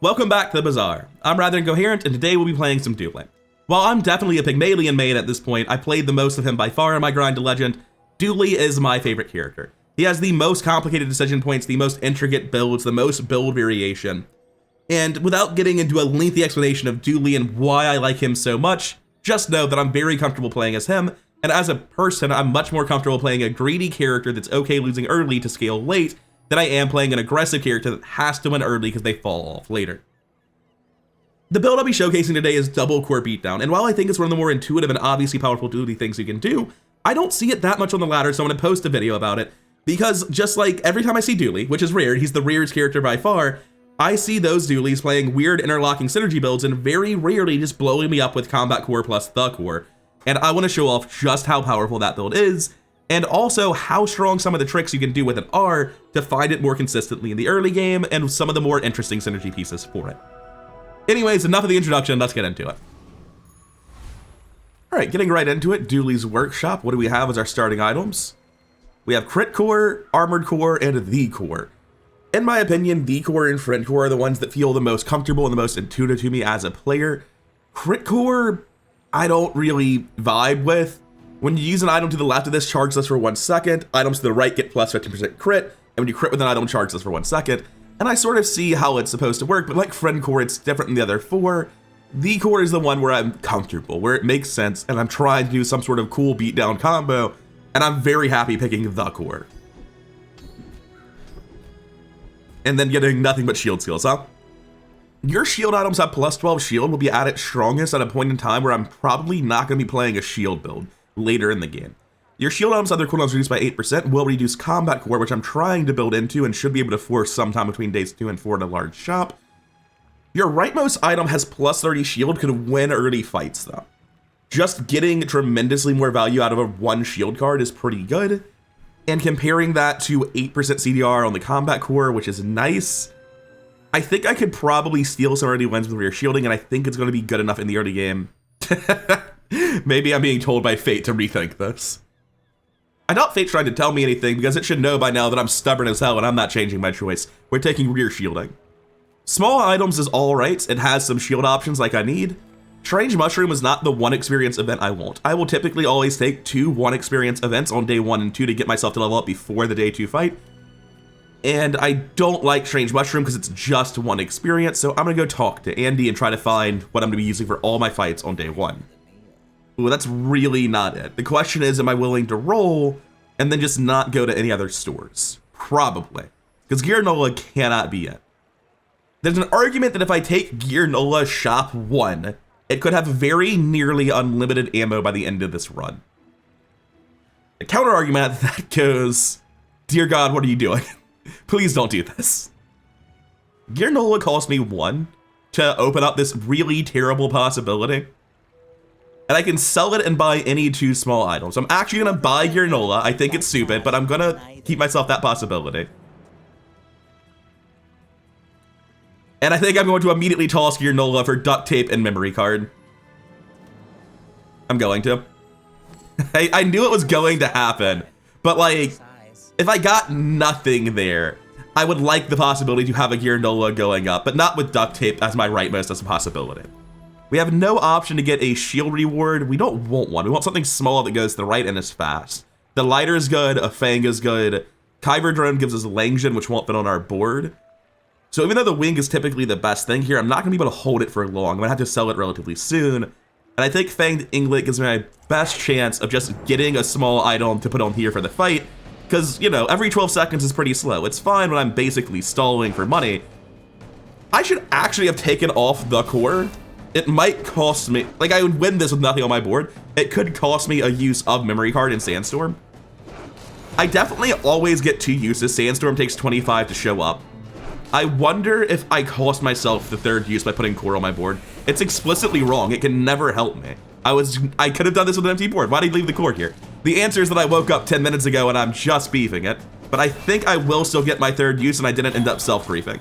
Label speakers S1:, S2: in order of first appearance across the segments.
S1: Welcome back to the Bazaar. I'm rather Incoherent, and today we'll be playing some Dooley. While I'm definitely a Pygmalion main at this point, I played the most of him by far in my grind to Legend. Dooley is my favorite character. He has the most complicated decision points, the most intricate builds, the most build variation. And without getting into a lengthy explanation of Dooley and why I like him so much, just know that I'm very comfortable playing as him, and as a person, I'm much more comfortable playing a greedy character that's okay losing early to scale late than I am playing an aggressive character that has to win early because they fall off later. The build I'll be showcasing today is double core beatdown, and while I think it's one of the more intuitive and obviously powerful Dooley things you can do, I don't see it that much on the ladder, so I'm going to post a video about it, because just like every time I see Dooley, which is rare, he's the rarest character by far, I see those Dooleys playing weird interlocking synergy builds and very rarely just blowing me up with combat core plus the core, and I want to show off just how powerful that build is, and also how strong some of the tricks you can do with it are to find it more consistently in the early game and some of the more interesting synergy pieces for it. Anyways, enough of the introduction, let's get into it. All right, getting right into it, Dooley's workshop. What do we have as our starting items? We have crit core, armored core, and the core. In my opinion, the core and friend core are the ones that feel the most comfortable and the most intuitive to me as a player. Crit core, I don't really vibe with. When you use an item to the left of this, charge less for 1 second. Items to the right get plus 50% crit, and when you crit with an item, charge less for 1 second. And I sort of see how it's supposed to work, but like friend core, it's different than the other 4. The core is the one where I'm comfortable, where it makes sense, and I'm trying to do some sort of cool beatdown combo, and I'm very happy picking the core. And then getting nothing but shield skills, huh? Your shield items have plus 12 shield will be at its strongest at a point in time where I'm probably not going to be playing a shield build later in the game. Your shield items have their cooldowns reduced by 8%, will reduce combat core, which I'm trying to build into and should be able to force sometime between days 2 and 4 in a large shop. Your rightmost item has plus 30 shield, could win early fights though. Just getting tremendously more value out of a 1 shield card is pretty good. And comparing that to 8% CDR on the combat core, which is nice, I think I could probably steal some early wins with rear shielding, and I think it's going to be good enough in the early game. Maybe I'm being told by fate to rethink this. I doubt fate's trying to tell me anything because it should know by now that I'm stubborn as hell and I'm not changing my choice. We're taking rear shielding. Small items is alright, it has some shield options like I need. Strange Mushroom is not the 1 experience event I want. I will typically always take 2 1 experience events on day 1 and 2 to get myself to level up before the day 2 fight. And I don't like Strange Mushroom because it's just 1 experience, so I'm gonna go talk to Andy and try to find what I'm gonna be using for all my fights on day 1. Ooh, that's really not it. The question is, am I willing to roll and then just not go to any other stores? Probably, because Gear Nola cannot be it. There's an argument that if I take Gear Nola Shop 1, it could have very nearly unlimited ammo by the end of this run. The counter argument that goes, dear God, what are you doing? Please don't do this. Gear Nola cost me 1 to open up this really terrible possibility. And I can sell it and buy any 2 small items. I'm actually gonna buy Gear Nola. I think it's stupid, but I'm gonna keep myself that possibility. And I think I'm going to immediately toss Gear Nola for duct tape and memory card. I'm going to. I knew it was going to happen, but like, if I got nothing there, I would like the possibility to have a Gear Nola going up, but not with duct tape as my rightmost as a possibility. We have no option to get a shield reward. We don't want one. We want something small that goes to the right and is fast. The lighter is good, a fang is good. Kyber drone gives us Langzhen, which won't fit on our board. So even though the wing is typically the best thing here, I'm not gonna be able to hold it for long. I'm gonna have to sell it relatively soon. And I think Fanged Inglet gives me my best chance of just getting a small item to put on here for the fight. Because, you know, every 12 seconds is pretty slow. It's fine when I'm basically stalling for money. I should actually have taken off the core. It might cost me, like I would win this with nothing on my board. It could cost me a use of memory card in Sandstorm. I definitely always get 2 uses. Sandstorm takes 25 to show up. I wonder if I cost myself the 3rd use by putting core on my board. It's explicitly wrong. It can never help me. I could have done this with an empty board. Why did you leave the core here? The answer is that I woke up 10 minutes ago and I'm just beefing it. But I think I will still get my 3rd use and I didn't end up self-griefing.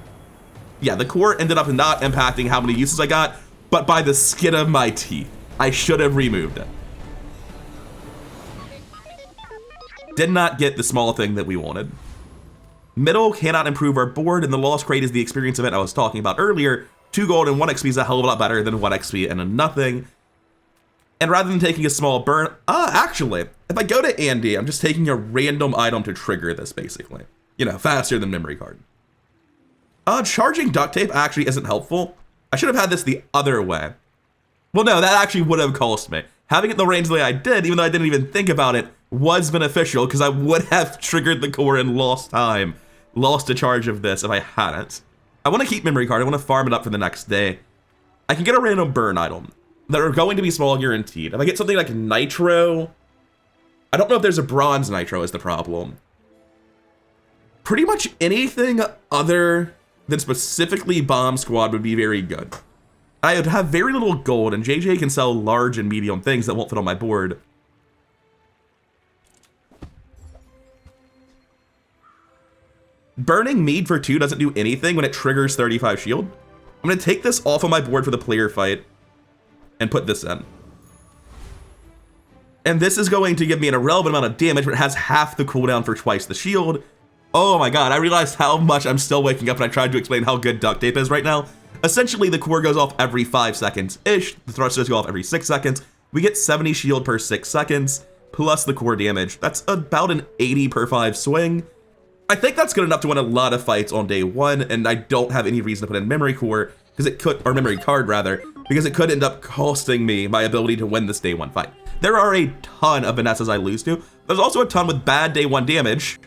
S1: Yeah, the core ended up not impacting how many uses I got, but by the skin of my teeth. I should have removed it. Did not get the small thing that we wanted. Middle cannot improve our board, and the lost crate is the experience event I was talking about earlier, 2 gold and 1 XP is a hell of a lot better than 1 XP and a nothing. And rather than taking a small burn, actually, if I go to Andy, I'm just taking a random item to trigger this, basically. You know, faster than memory card. Charging duct tape actually isn't helpful. I should have had this the other way. Well, no, that actually would have cost me. Having it in the range the way I did, even though I didn't even think about it, was beneficial, because I would have triggered the core and lost time. Lost a charge of this if I hadn't. I want to keep memory card. I want to farm it up for the next day. I can get a random burn item that are going to be small guaranteed. If I get something like nitro, I don't know if there's a bronze nitro is the problem. Pretty much anything other than specifically bomb squad would be very good. I would have very little gold, and JJ can sell large and medium things that won't fit on my board. Burning mead for 2 doesn't do anything when it triggers 35 shield. I'm going to take this off of my board for the player fight and put this in. And this is going to give me an irrelevant amount of damage, but it has half the cooldown for twice the shield. Oh my god, I realized how much I'm still waking up and I tried to explain how good duct tape is right now. Essentially, the core goes off every 5 seconds-ish. The thrusters go off every 6 seconds. We get 70 shield per 6 seconds, plus the core damage. That's about an 80 per 5 swing. I think that's good enough to win a lot of fights on day 1, and I don't have any reason to put in memory core, because it could, or memory card rather, because it could end up costing me my ability to win this day 1 fight. There are a ton of Vanessas I lose to. There's also a ton with bad day 1 damage.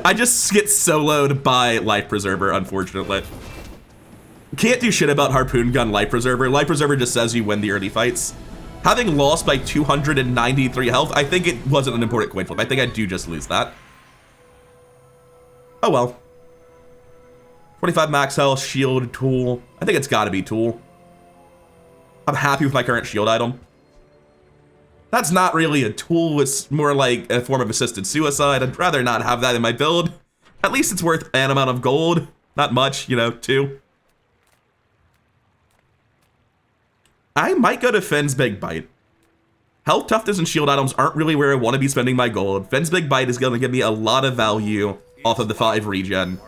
S1: I just get soloed by Life Preserver, unfortunately. Can't do shit about Harpoon Gun Life Preserver. Life Preserver just says you win the early fights. Having lost by 293 health, I think it wasn't an important coin flip. I think I do just lose that. Oh well. 25 max health, shield, tool. I think it's gotta be tool. I'm happy with my current shield item. That's not really a tool, it's more like a form of assisted suicide. I'd rather not have that in my build. At least it's worth an amount of gold. Not much, you know, 2. I might go to Finn's Big Bite. Health, toughness, and shield items aren't really where I want to be spending my gold. Finn's Big Bite is going to give me a lot of value off of the 5 regen.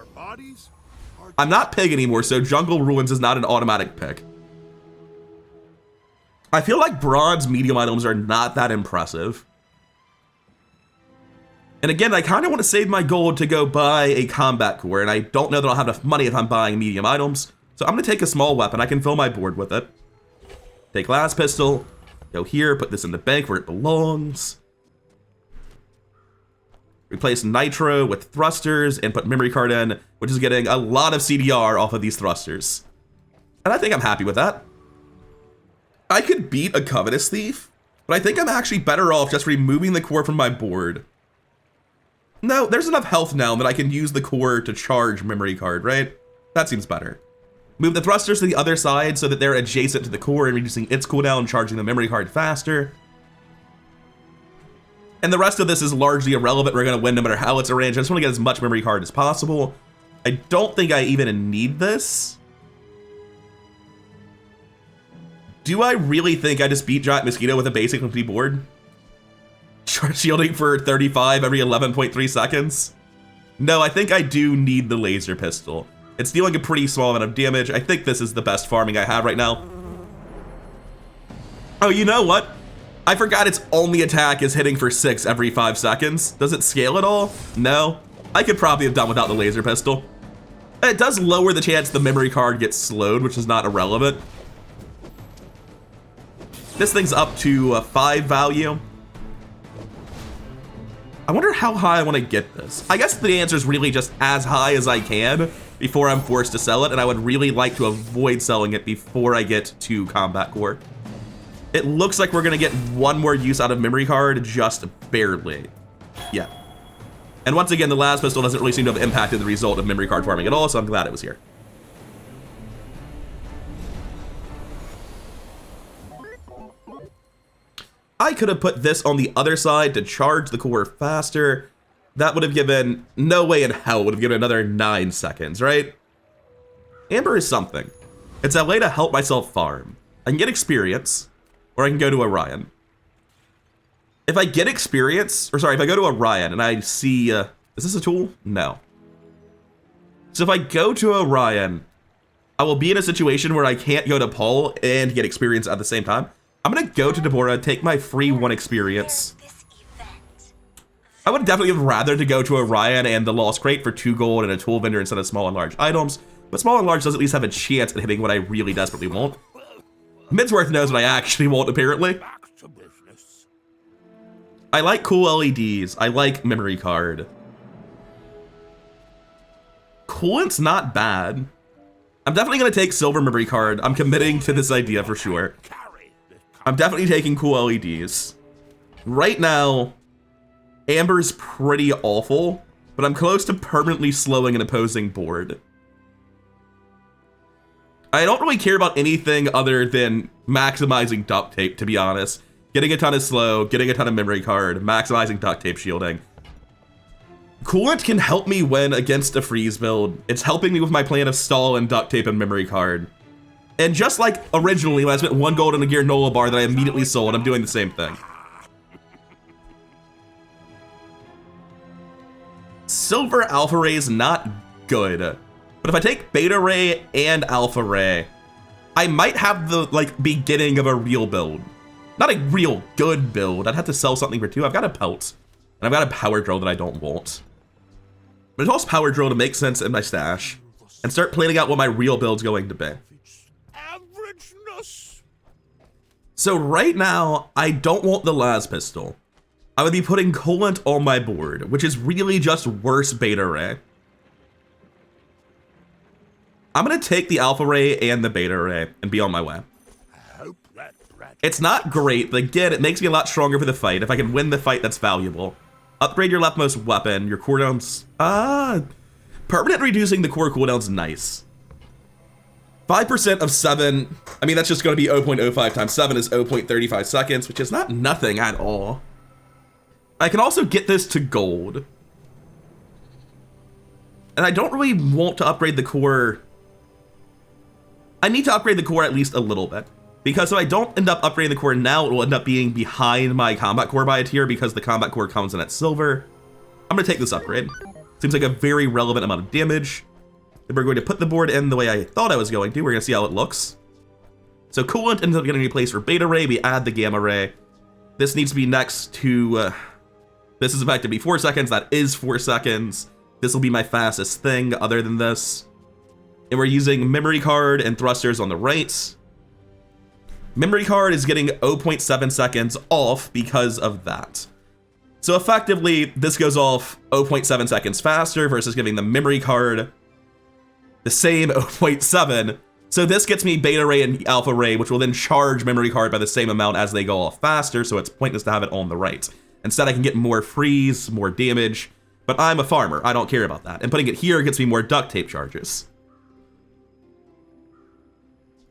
S1: I'm not Pig anymore, so Jungle Ruins is not an automatic pick. I feel like bronze medium items are not that impressive. And again, I kind of want to save my gold to go buy a combat core, and I don't know that I'll have enough money if I'm buying medium items. So I'm going to take a small weapon. I can fill my board with it. Take last pistol, go here, put this in the bank where it belongs. Replace nitro with thrusters and put memory card in, which is getting a lot of CDR off of these thrusters. And I think I'm happy with that. I could beat a Covetous Thief, but I think I'm actually better off just removing the core from my board. No, there's enough health now that I can use the core to charge memory card, right? That seems better. Move the thrusters to the other side so that they're adjacent to the core and reducing its cooldown, charging the memory card faster. And the rest of this is largely irrelevant. We're going to win no matter how it's arranged. I just want to get as much memory card as possible. I don't think I even need this. Do I really think I just beat Giant Mosquito with a basic empty board? Shielding for 35 every 11.3 seconds? No, I think I do need the laser pistol. It's dealing a pretty small amount of damage. I think this is the best farming I have right now. Oh, you know what? I forgot its only attack is hitting for 6 every 5 seconds. Does it scale at all? No. I could probably have done without the laser pistol. It does lower the chance the memory card gets slowed, which is not irrelevant. This thing's up to 5 value. I wonder how high I want to get this. I guess the answer is really just as high as I can before I'm forced to sell it, and I would really like to avoid selling it before I get to combat core. It looks like we're gonna get one more use out of memory card, just barely. Yeah. And once again, the last pistol doesn't really seem to have impacted the result of memory card farming at all, so I'm glad it was here. I could have put this on the other side to charge the core faster. That would have given, no way in hell would have given another 9 seconds, right? Amber is something. It's a way to help myself farm. I can get experience, or I can go to Orion. If I get experience, or sorry, if I go to Orion and I see, is this a tool? No. So if I go to Orion, I will be in a situation where I can't go to Paul and get experience at the same time. I'm gonna go to Deborah, take my free 1 experience. I would definitely have rather to go to Orion and the Lost Crate for 2 gold and a tool vendor instead of small and large items, but small and large does at least have a chance at hitting what I really desperately want. Midsworth knows what I actually want, apparently. I like cool LEDs. I like memory card. Coolant's not bad. I'm definitely gonna take silver memory card. I'm committing to this idea for sure. I'm definitely taking cool LEDs. Right now, Amber's pretty awful, but I'm close to permanently slowing an opposing board. I don't really care about anything other than maximizing duct tape, to be honest. Getting a ton of slow, getting a ton of memory card, maximizing duct tape shielding. Coolant can help me win against a freeze build. It's helping me with my plan of stall and duct tape and memory card. And just like originally when I spent 1 gold on a Gear Nola bar that I immediately sold, I'm doing the same thing. Silver Alpha Ray is not good, but if I take Beta Ray and Alpha Ray, I might have the beginning of a real build. Not a real good build. I'd have to sell something for 2. I've got a pelt, and I've got a power drill that I don't want. But it's also power drill to make sense in my stash and start planning out what my real build's going to be. So right now, I don't want the las pistol. I would be putting Coolant on my board, which is really just worse Beta Ray. I'm gonna take the Alpha Ray and the Beta Ray and be on my way. It's not great, but again, it makes me a lot stronger for the fight. If I can win the fight, that's valuable. Upgrade your leftmost weapon, your cooldowns. Permanent reducing the core cooldown's nice. 5% of 7, I mean, that's just gonna be 0.05 times 7 is 0.35 seconds, which is not nothing at all. I can also get this to gold. And I don't really want to upgrade the core. I need to upgrade the core at least a little bit. Because if I don't end up upgrading the core now, it will end up being behind my combat core by a tier because the combat core comes in at silver. I'm gonna take this upgrade. Seems like a very relevant amount of damage. Then we're going to put the board in the way I thought I was going to. We're gonna see how it looks. So Coolant ends up getting replaced for Beta Ray. We add the Gamma Ray. This needs to be next to, this is effectively 4 seconds. That is 4 seconds. This will be my fastest thing other than this. And we're using memory card and thrusters on the right. Memory card is getting 0.7 seconds off because of that. So effectively, this goes off 0.7 seconds faster versus giving the memory card the same 0.7. So this gets me Beta Ray and Alpha Ray, which will then charge memory card by the same amount as they go off faster, so it's pointless to have it on the right. Instead, I can get more freeze, more damage, but I'm a farmer. I don't care about that. And putting it here gets me more duct tape charges.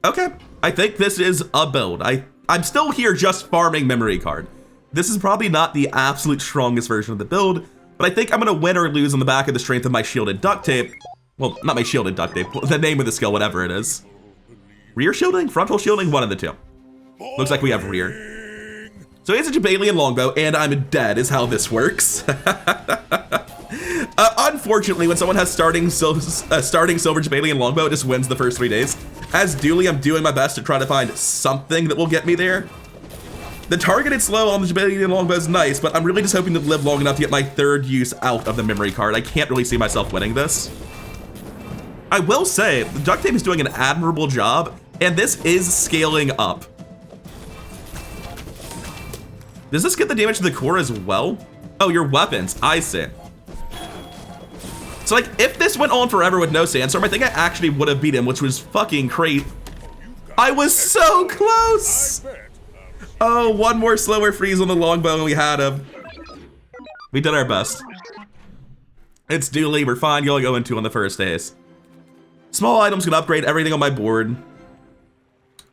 S1: Okay, I think this is a build. I'm still here just farming memory card. This is probably not the absolute strongest version of the build, but I think I'm gonna win or lose on the back of the strength of my shielded duct tape. Well, not my shielded duct tape, the name of the skill, whatever it is. Rear shielding? Frontal shielding? One of the two. Looks like we have rear. So it's a Jabalian longbow, and I'm dead is how this works. Unfortunately, when someone has starting silver Jabalian longbow, it just wins the first 3 days. As Dooley, I'm doing my best to try to find something that will get me there. The targeted slow on the Jabalian longbow is nice, but I'm really just hoping to live long enough to get my 3rd use out of the memory card. I can't really see myself winning this. I will say, the duct tape is doing an admirable job, and this is scaling up. Does this get the damage to the core as well? Oh, your weapons, I see. So like, if this went on forever with no sandstorm, I think I actually would have beat him, which was fucking crazy. I was so close! Oh, one more slower freeze on the longbow and we had him. We did our best. It's Dooley, we're fine going 0-2 on the first days. Small items can upgrade everything on my board.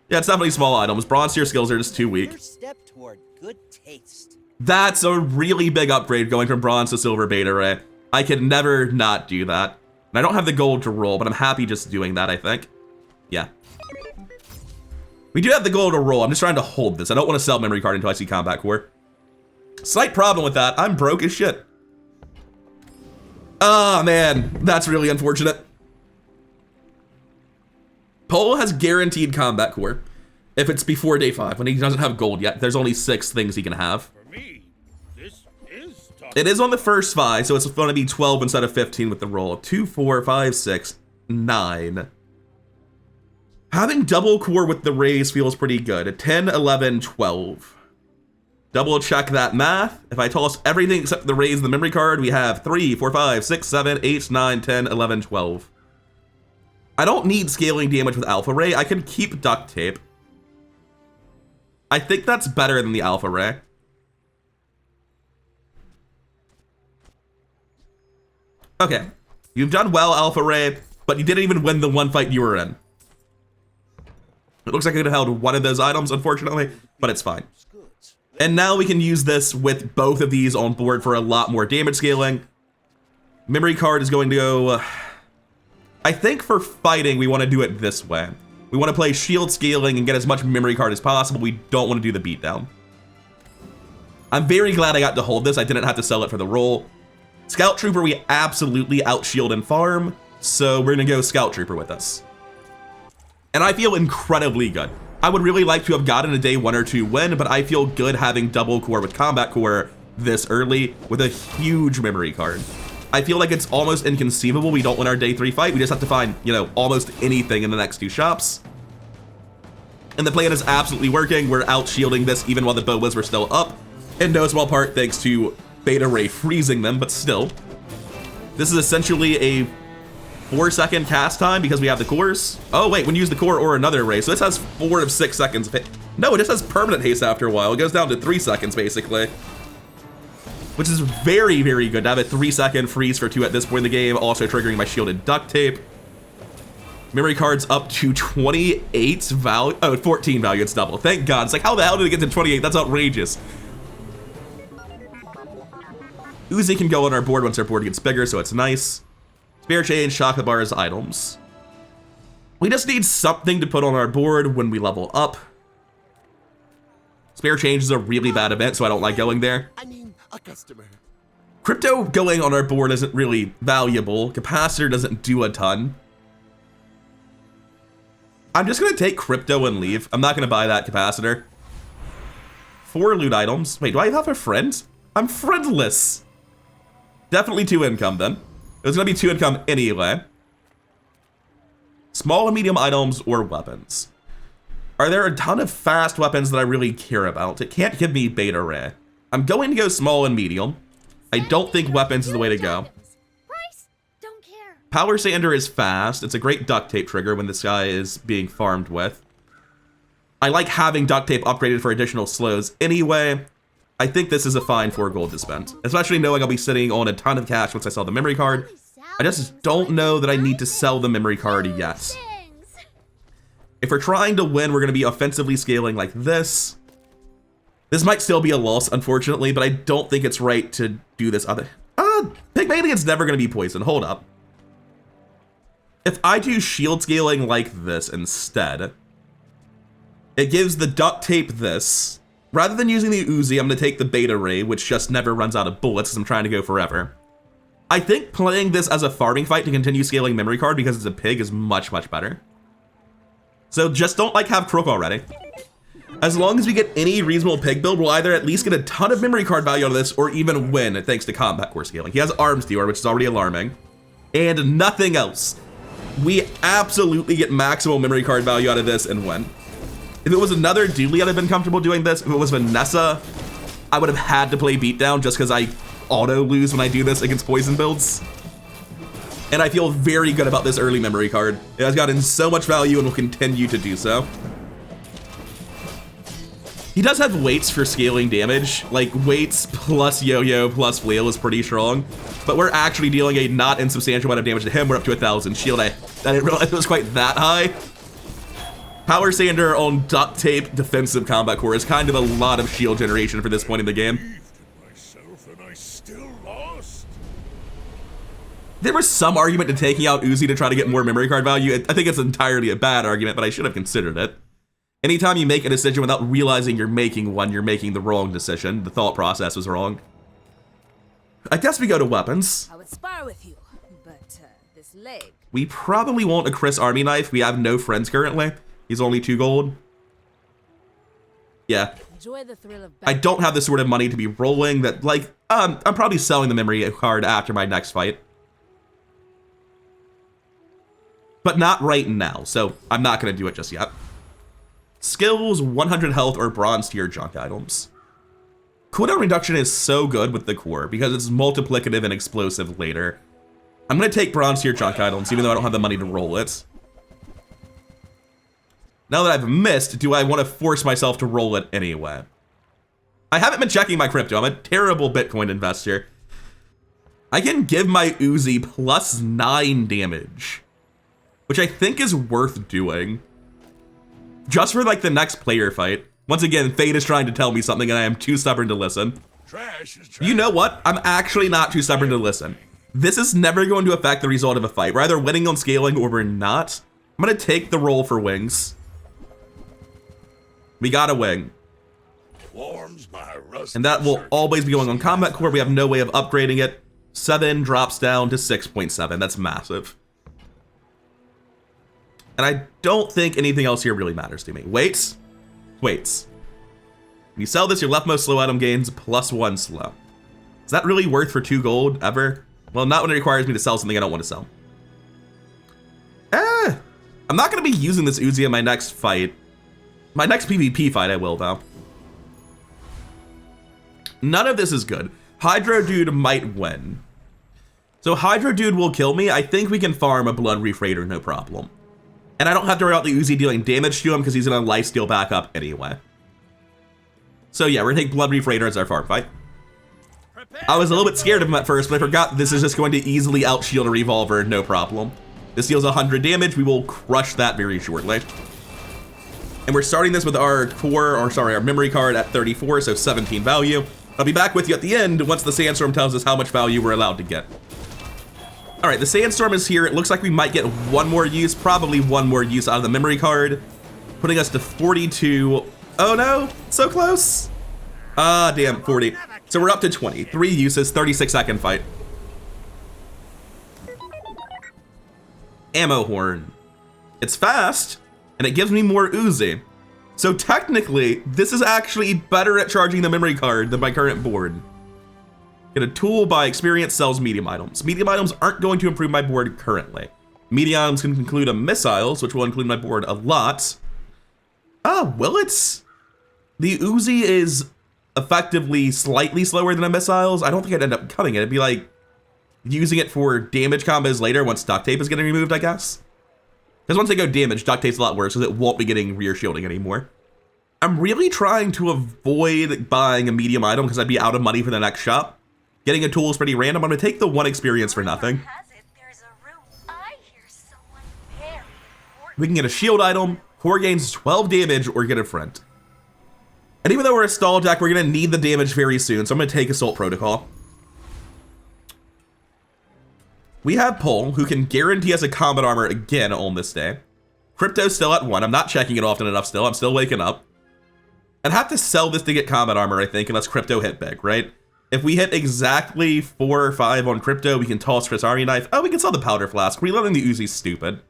S1: Yeah, it's definitely small items. Bronze tier skills are just too weak.
S2: First step toward good taste.
S1: That's a really big upgrade going from bronze to silver Beta Ray. I could never not do that. And I don't have the gold to roll, but I'm happy just doing that, I think. Yeah. We do have the gold to roll. I'm just trying to hold this. I don't want to sell memory card until I see combat core. Slight problem with that. I'm broke as shit. Oh, man. That's really unfortunate. Cole has guaranteed combat core if it's before day 5, when he doesn't have gold yet. There's only 6 things he can have.
S3: For me, this is tough.
S1: It is on the first 5, so it's going to be 12 instead of 15 with the roll. 2, 4, 5, 6, 9. Having double core with the raise feels pretty good. 10, 11, 12. Double check that math. If I toss everything except the raise and the memory card, we have 3, 4, 5, 6, 7, 8, 9, 10, 11, 12. I don't need scaling damage with Alpha Ray. I can keep duct tape. I think that's better than the Alpha Ray. Okay, you've done well, Alpha Ray, but you didn't even win the one fight you were in. It looks like I could have held one of those items, unfortunately, but it's fine. And now we can use this with both of these on board for a lot more damage scaling. Memory card is going to go... I think for fighting, we want to do it this way. We want to play shield scaling and get as much memory card as possible. We don't want to do the beatdown. I'm very glad I got to hold this. I didn't have to sell it for the roll. Scout Trooper, we absolutely out-shield and farm, so we're going to go Scout Trooper with us. And I feel incredibly good. I would really like to have gotten a day 1 or 2 win, but I feel good having double core with combat core this early with a huge memory card. I feel like it's almost inconceivable we don't win our day 3 fight. We just have to find, you know, almost anything in the next 2 shops. And the plan is absolutely working. We're out-shielding this even while the boas were still up. In no small part thanks to Beta Ray freezing them, but still. This is essentially a 4-second cast time because we have the cores. Oh wait, when you use the core or another ray. So this has 4 of 6 seconds. No, it just has permanent haste after a while. It goes down to 3 seconds basically. Which is very, very good to have a 3-second freeze for 2 at this point in the game, also triggering my shielded duct tape. Memory card's up to 28 value. Oh, 14 value, it's double. Thank God. It's like, how the hell did it get to 28? That's outrageous. Uzi can go on our board once our board gets bigger, so it's nice. Spare Change, Chocolate Bars, items. We just need something to put on our board when we level up. Spare Change is a really bad event, so I don't like going there.
S4: I mean, a customer.
S1: Crypto going on our board isn't really valuable. Capacitor doesn't do a ton. I'm just gonna take Crypto and leave. I'm not gonna buy that Capacitor. 4 loot items. Wait, do I have a friend? I'm friendless. Definitely 2 income then. It was gonna be 2 income anyway. Small and medium items or weapons. Are there a ton of fast weapons that I really care about? It can't give me Beta Ray. I'm going to go small and medium. I don't think weapons is the way to go.
S5: Price? Don't care.
S1: Power Sander is fast. It's a great duct tape trigger when this guy is being farmed with. I like having duct tape upgraded for additional slows anyway. I think this is a fine 4 gold to spend, especially knowing I'll be sitting on a ton of cash once I sell the memory card. I just don't know that I need to sell the memory card yet. If we're trying to win, we're going to be offensively scaling like this. This might still be a loss, unfortunately, but I don't think it's right to do this other... Pygmalion's never going to be poisoned. Hold up. If I do shield scaling like this instead, it gives the duct tape this. Rather than using the Uzi, I'm going to take the Beta Ray, which just never runs out of bullets as I'm trying to go forever. I think playing this as a farming fight to continue scaling memory card because it's a pig is much, much better. So just don't have Crook already. As long as we get any reasonable pig build, we'll either at least get a ton of memory card value out of this or even win thanks to combat core scaling. He has arms dealer, which is already alarming. And nothing else. We absolutely get maximal memory card value out of this and win. If it was another Dooley, I'd have been comfortable doing this. If it was Vanessa, I would have had to play beatdown just because I auto lose when I do this against poison builds. And I feel very good about this early memory card. It has gotten so much value and will continue to do so. He does have weights for scaling damage. Like weights plus yo-yo plus flail is pretty strong. But we're actually dealing a not insubstantial amount of damage to him. We're up to 1,000 shield. I didn't realize it was quite that high. Power Sander on duct tape defensive combat core is kind of a lot of shield generation for this point in the game.
S3: Myself and I still lost.
S1: There was some argument to taking out Uzi to try to get more memory card value. I think it's entirely a bad argument, but I should have considered it. Anytime you make a decision without realizing you're making one, you're making the wrong decision. The thought process was wrong. I guess we go to weapons.
S5: I would spar with you, but this leg
S1: We probably want a Chris Army Knife. We have no friends currently. He's only 2 gold. Yeah.
S4: Enjoy the thrill of
S1: I don't have the sort of money to be rolling that, like, I'm probably selling the memory card after my next fight. But not right now, so I'm not going to do it just yet. Skills, 100 health, or bronze tier junk items. Cooldown reduction is so good with the core because it's multiplicative and explosive later. I'm going to take bronze tier junk items even though I don't have the money to roll it. Now that I've missed, do I want to force myself to roll it anyway? I haven't been checking my crypto. I'm a terrible Bitcoin investor. I can give my Uzi plus 9 damage, which I think is worth doing. Just for like the next player fight. Once again, Fate is trying to tell me something and I am too stubborn to listen.
S3: Trash is trash.
S1: You know what? I'm actually not too stubborn to listen. This is never going to affect the result of a fight. We're either winning on scaling or we're not. I'm going to take the roll for wings. We got a wing.
S3: Warms my rust.
S1: And that will always be going on combat core. We have no way of upgrading it. 7 drops down to 6.7. That's massive. And I don't think anything else here really matters to me. Weights. Weights. When you sell this, your leftmost slow item gains +1 slow. Is that really worth for 2 gold ever? Well, not when it requires me to sell something I don't want to sell. I'm not going to be using this Uzi in my next fight. My next PvP fight I will, though. None of this is good. Hydro Dude might win. So Hydro Dude will kill me. I think we can farm a Blood Reef Raider, no problem. And I don't have to worry about the Uzi dealing damage to him because he's going to lifesteal back up anyway. So yeah, we're going to take Blood Reef Raider as our farm fight. I was a little bit scared of him at first, but I forgot this is just going to easily outshield a Revolver, no problem. This deals 100 damage. We will crush that very shortly. And we're starting this with our our memory card at 34, so 17 value. I'll be back with you at the end once the Sandstorm tells us how much value we're allowed to get. All right, the Sandstorm is here. It looks like we might get one more use, probably one more use out of the memory card, putting us to 42. Oh no, so close. Ah, damn, 40. So we're up to 20. 3 uses, 36-second fight. Ammo horn. It's fast, and it gives me more Uzi. So technically, this is actually better at charging the memory card than my current board. Get a tool by experience sells medium items. Medium items aren't going to improve my board currently. Medium items can include a missiles, which will include my board a lot. Ah, will it? The Uzi is effectively slightly slower than a missiles. I don't think I'd end up cutting it. It'd be like using it for damage combos later once duct tape is getting removed, I guess. Because once they go damage, duct tape's a lot worse because it won't be getting rear shielding anymore. I'm really trying to avoid buying a medium item because I'd be out of money for the next shop. Getting a tool is pretty random. I'm going to take the 1 experience for nothing. We can get a shield item, core gains 12 damage, or get a friend. And even though we're a stall deck, we're going to need the damage very soon, so I'm going to take Assault Protocol. We have Pole, who can guarantee us a combat armor again on this day. Crypto's still at 1. I'm not checking it often enough still. I'm still waking up. I'd have to sell this to get combat armor, I think, unless Crypto hit big, right? If we hit exactly 4 or 5 on Crypto, we can toss Chris Army Knife. Oh, we can sell the Powder Flask. Reloading the Uzi's stupid.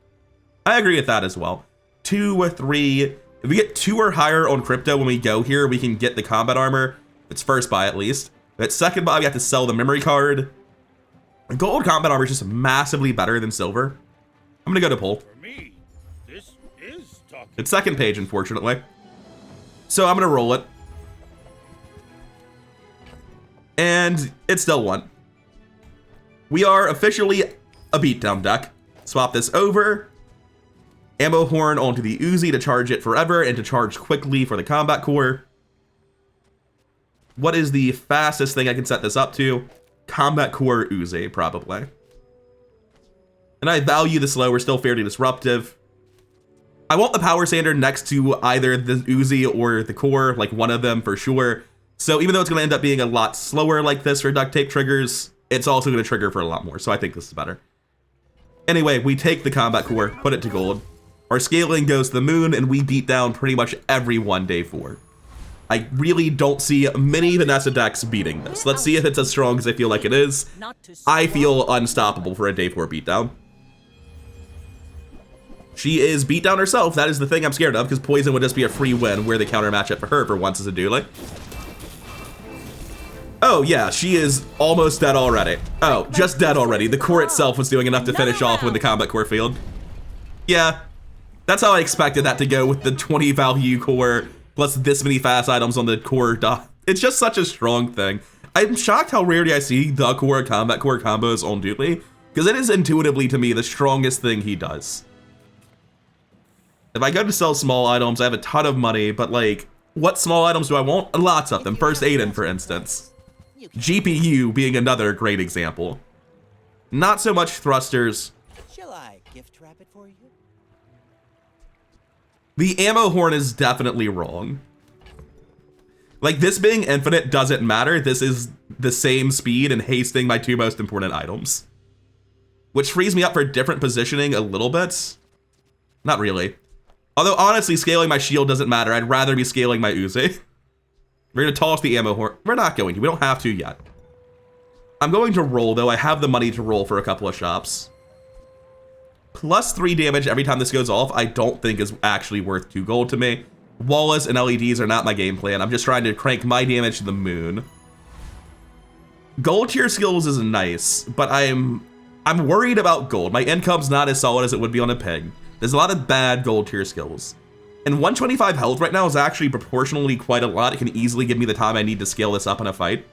S1: I agree with that as well. 2 or 3. If we get 2 or higher on Crypto when we go here, we can get the combat armor. It's first buy, at least. If it's second buy, we have to sell the memory card. Gold combat armor is just massively better than silver. I'm gonna go to Pole.
S3: For me, this is talking.
S1: It's second page, unfortunately. So I'm gonna roll it. And it's still 1. We are officially a beatdown deck. Swap this over. Ammo horn onto the Uzi to charge it forever and to charge quickly for the combat core. What is the fastest thing I can set this up to? Combat core Uzi, probably. And I value the slow. We're still fairly disruptive. I want the power sander next to either the Uzi or the core, like one of them for sure. So even though it's going to end up being a lot slower like this for duct tape triggers, it's also going to trigger for a lot more. So I think this is better. Anyway, we take the combat core, put it to gold. Our scaling goes to the moon, and we beat down pretty much everyone day 4. I really don't see many Vanessa decks beating this. Let's see if it's as strong as I feel like it is. I feel unstoppable for a day 4 beatdown. She is beat down herself. That is the thing I'm scared of, because poison would just be a free win where the counter matchup for her for once is a Dooley. Oh yeah, she is almost dead already. Oh, just dead already. The core itself was doing enough to finish off with the combat core field. Yeah, that's how I expected that to go with the 20 value core plus this many fast items on the core dot. It's just such a strong thing. I'm shocked how rarely I see the core combat core combos on Dooley, because it is intuitively to me the strongest thing he does. If I go to sell small items, I have a ton of money, but like, what small items do I want? Lots of them. First aid in, for instance. GPU being another great example. Not so much thrusters.
S2: Shall I gift wrap it for you?
S1: The ammo horn is definitely wrong. Like, this being infinite doesn't matter. This is the same speed and hasting my two most important items. Which frees me up for different positioning a little bit. Not really. Although, honestly, scaling my shield doesn't matter. I'd rather be scaling my Uzi. We're going to toss the ammo horn. We're not going to. We don't have to yet. I'm going to roll, though. I have the money to roll for a couple of shops. Plus 3 damage every time this goes off, I don't think is actually worth 2 gold to me. Wallace and LEDs are not my game plan. I'm just trying to crank my damage to the moon. Gold tier skills is nice, but I'm worried about gold. My income's not as solid as it would be on a pig. There's a lot of bad gold tier skills. And 125 health right now is actually proportionally quite a lot. It can easily give me the time I need to scale this up in a fight.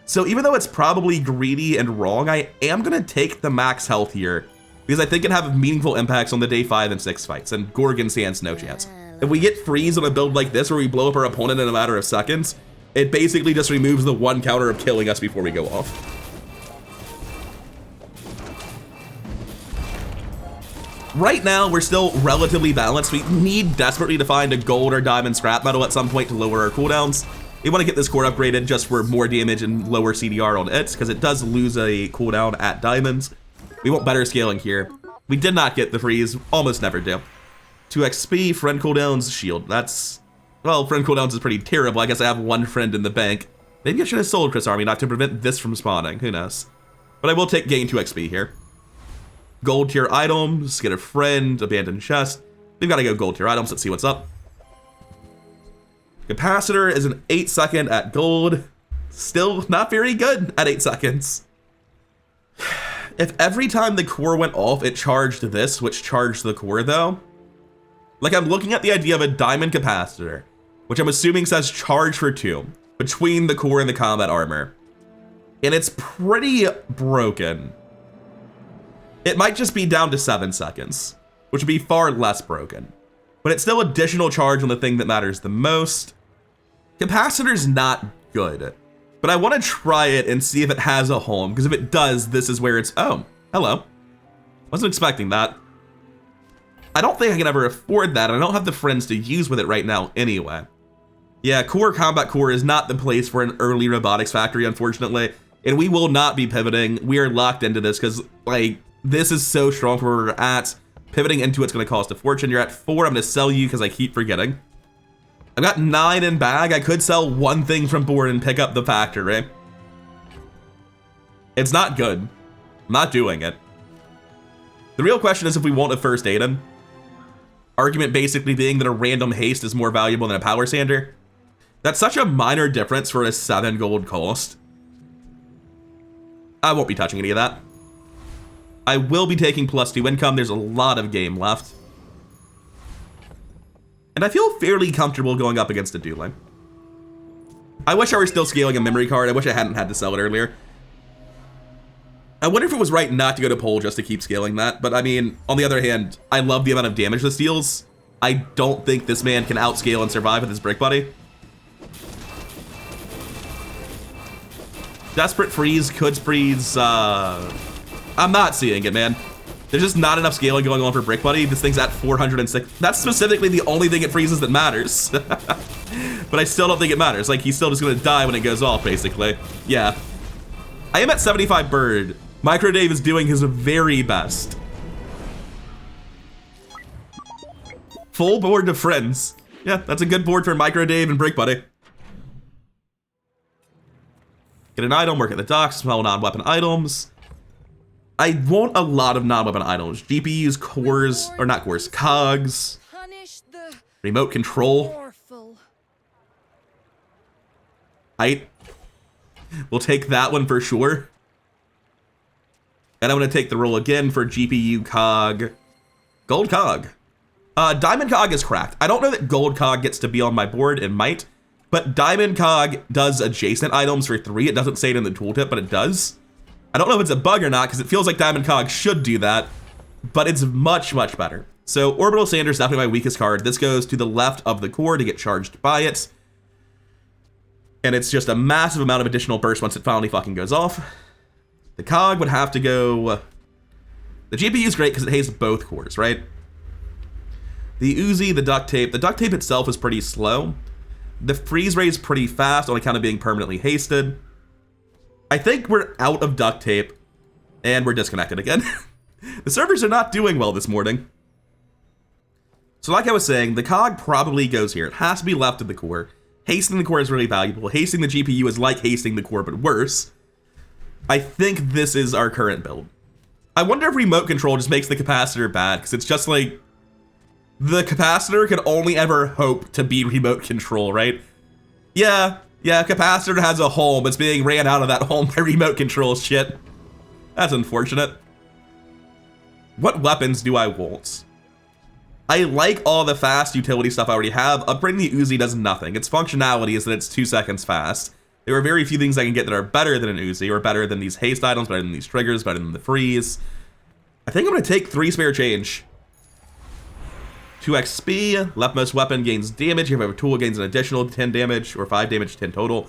S1: So even though it's probably greedy and wrong, I am going to take the max health here, because I think it have meaningful impacts on the day 5 and 6 fights, and Gorgon stands no chance. If we get freeze on a build like this where we blow up our opponent in a matter of seconds, it basically just removes the one counter of killing us before we go off. Right now, we're still relatively balanced. We need desperately to find a gold or diamond scrap metal at some point to lower our cooldowns. We want to get this core upgraded just for more damage and lower CDR on it, because it does lose a cooldown at diamonds. We want better scaling here. We did not get the freeze, almost never do. 2 XP, friend cooldowns, shield. That's, well, friend cooldowns is pretty terrible. I guess I have 1 friend in the bank. Maybe I should have sold Chris Army not to prevent this from spawning, who knows. But I will take gain 2 XP here. Gold tier items, get a friend, abandoned chest. We've got to go gold tier items, let's see what's up. Capacitor is an 8 second at gold. Still not very good at 8 seconds. If every time the core went off, it charged this, which charged the core though. Like, I'm looking at the idea of a diamond capacitor, which I'm assuming says charge for 2, between the core and the combat armor. And it's pretty broken. It might just be down to 7 seconds, which would be far less broken. But it's still additional charge on the thing that matters the most. Capacitor's not good, but I want to try it and see if it has a home, because if it does, this is where it's, oh, hello. Wasn't expecting that. I don't think I can ever afford that, and I don't have the friends to use with it right now anyway. Yeah, core combat core is not the place for an early robotics factory, unfortunately, and we will not be pivoting. We are locked into this because, like, this is so strong for where we're at. Pivoting into it's going to cost a fortune. You're at 4. I'm going to sell you because I keep forgetting. I've got 9 in bag. I could sell 1 thing from board and pick up the factory. It's not good. I'm not doing it. The real question is if we want a first aid in. Argument basically being that a random haste is more valuable than a power sander. That's such a minor difference for a 7 gold cost. I won't be touching any of that. I will be taking plus 2 income. There's a lot of game left. And I feel fairly comfortable going up against a Dooley. I wish I were still scaling a memory card. I wish I hadn't had to sell it earlier. I wonder if it was right not to go to pole just to keep scaling that. But I mean, on the other hand, I love the amount of damage this deals. I don't think this man can outscale and survive with his brick buddy. Desperate freeze, could freeze, I'm not seeing it, man. There's just not enough scaling going on for Brick Buddy. This thing's at 406. That's specifically the only thing it freezes that matters. But I still don't think it matters. Like, he's still just gonna die when it goes off, basically. Yeah. I am at 75 bird. Micro Dave is doing his very best. Full board to friends. Yeah, that's a good board for Micro Dave and Brick Buddy. Get an item, work at the docks, smell non-weapon items. I want a lot of non-weapon items. GPUs, cores, or not cores, cogs,
S5: Punish the
S1: remote control.
S5: mournful.
S1: We'll take that one for sure. And I'm going to take the roll again for GPU cog. Gold cog. Diamond cog is cracked. I don't know that gold cog gets to be on my board. It might. But diamond cog does adjacent items for 3. It doesn't say it in the tooltip, but it does. I don't know if it's a bug or not, because it feels like diamond cog should do that. But it's much, much better. So orbital sander is definitely my weakest card. This goes to the left of the core to get charged by it. And it's just a massive amount of additional burst once it finally fucking goes off. The cog would have to go... The GPU is great because it hastes both cores, right? The Uzi, the duct tape. The duct tape itself is pretty slow. The freeze ray is pretty fast on account of being permanently hasted. I think we're out of duct tape. And we're disconnected again. The servers are not doing well this morning. So like I was saying, the cog probably goes here. It has to be left of the core. Hasting the core is really valuable. Hasting the GPU is like hasting the core, but worse. I think this is our current build. I wonder if remote control just makes the capacitor bad, because it's just like, the capacitor can only ever hope to be remote control, right? Yeah, capacitor has a home. It's being ran out of that home by remote control shit. That's unfortunate. What weapons do I want? I like all the fast utility stuff I already have. Upgrading the Uzi does nothing. Its functionality is that it's 2 seconds fast. There are very few things I can get that are better than an Uzi, or better than these haste items, better than these triggers, better than the freeze. I think I'm going to take 3 spare change. 2 XP, leftmost weapon gains damage. If you have a tool, gains an additional 10 damage, or 5 damage, 10 total.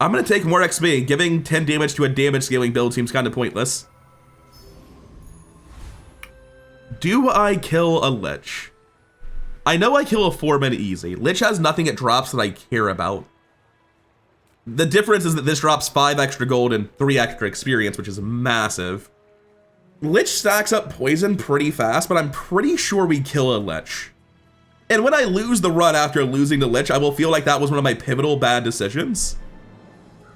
S1: I'm going to take more XP. Giving 10 damage to a damage scaling build seems kind of pointless. Do I kill a Lich? I know I kill a 4-man easy. Lich has nothing it drops that I care about. The difference is that this drops 5 extra gold and 3 extra experience, which is massive. Lich stacks up poison pretty fast, but I'm pretty sure we kill a Lich. And when I lose the run after losing the Lich, I will feel like that was one of my pivotal bad decisions.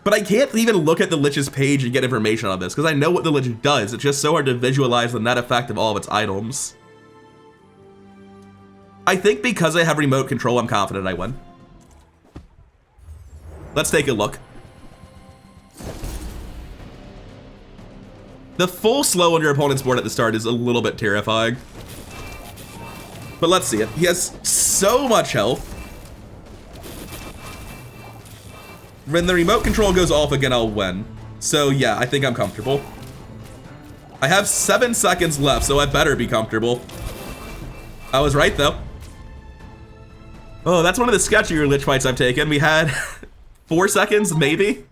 S1: But I can't even look at the Lich's page and get information on this, because I know what the Lich does. It's just so hard to visualize the net effect of all of its items. I think because I have remote control, I'm confident I win. Let's take a look. The full slow on your opponent's board at the start is a little bit terrifying. But let's see it. He has so much health. When the remote control goes off again, I'll win. So yeah, I think I'm comfortable. I have 7 seconds left, so I better be comfortable. I was right though. Oh, that's one of the sketchier Lich fights I've taken. We had 4 seconds, maybe?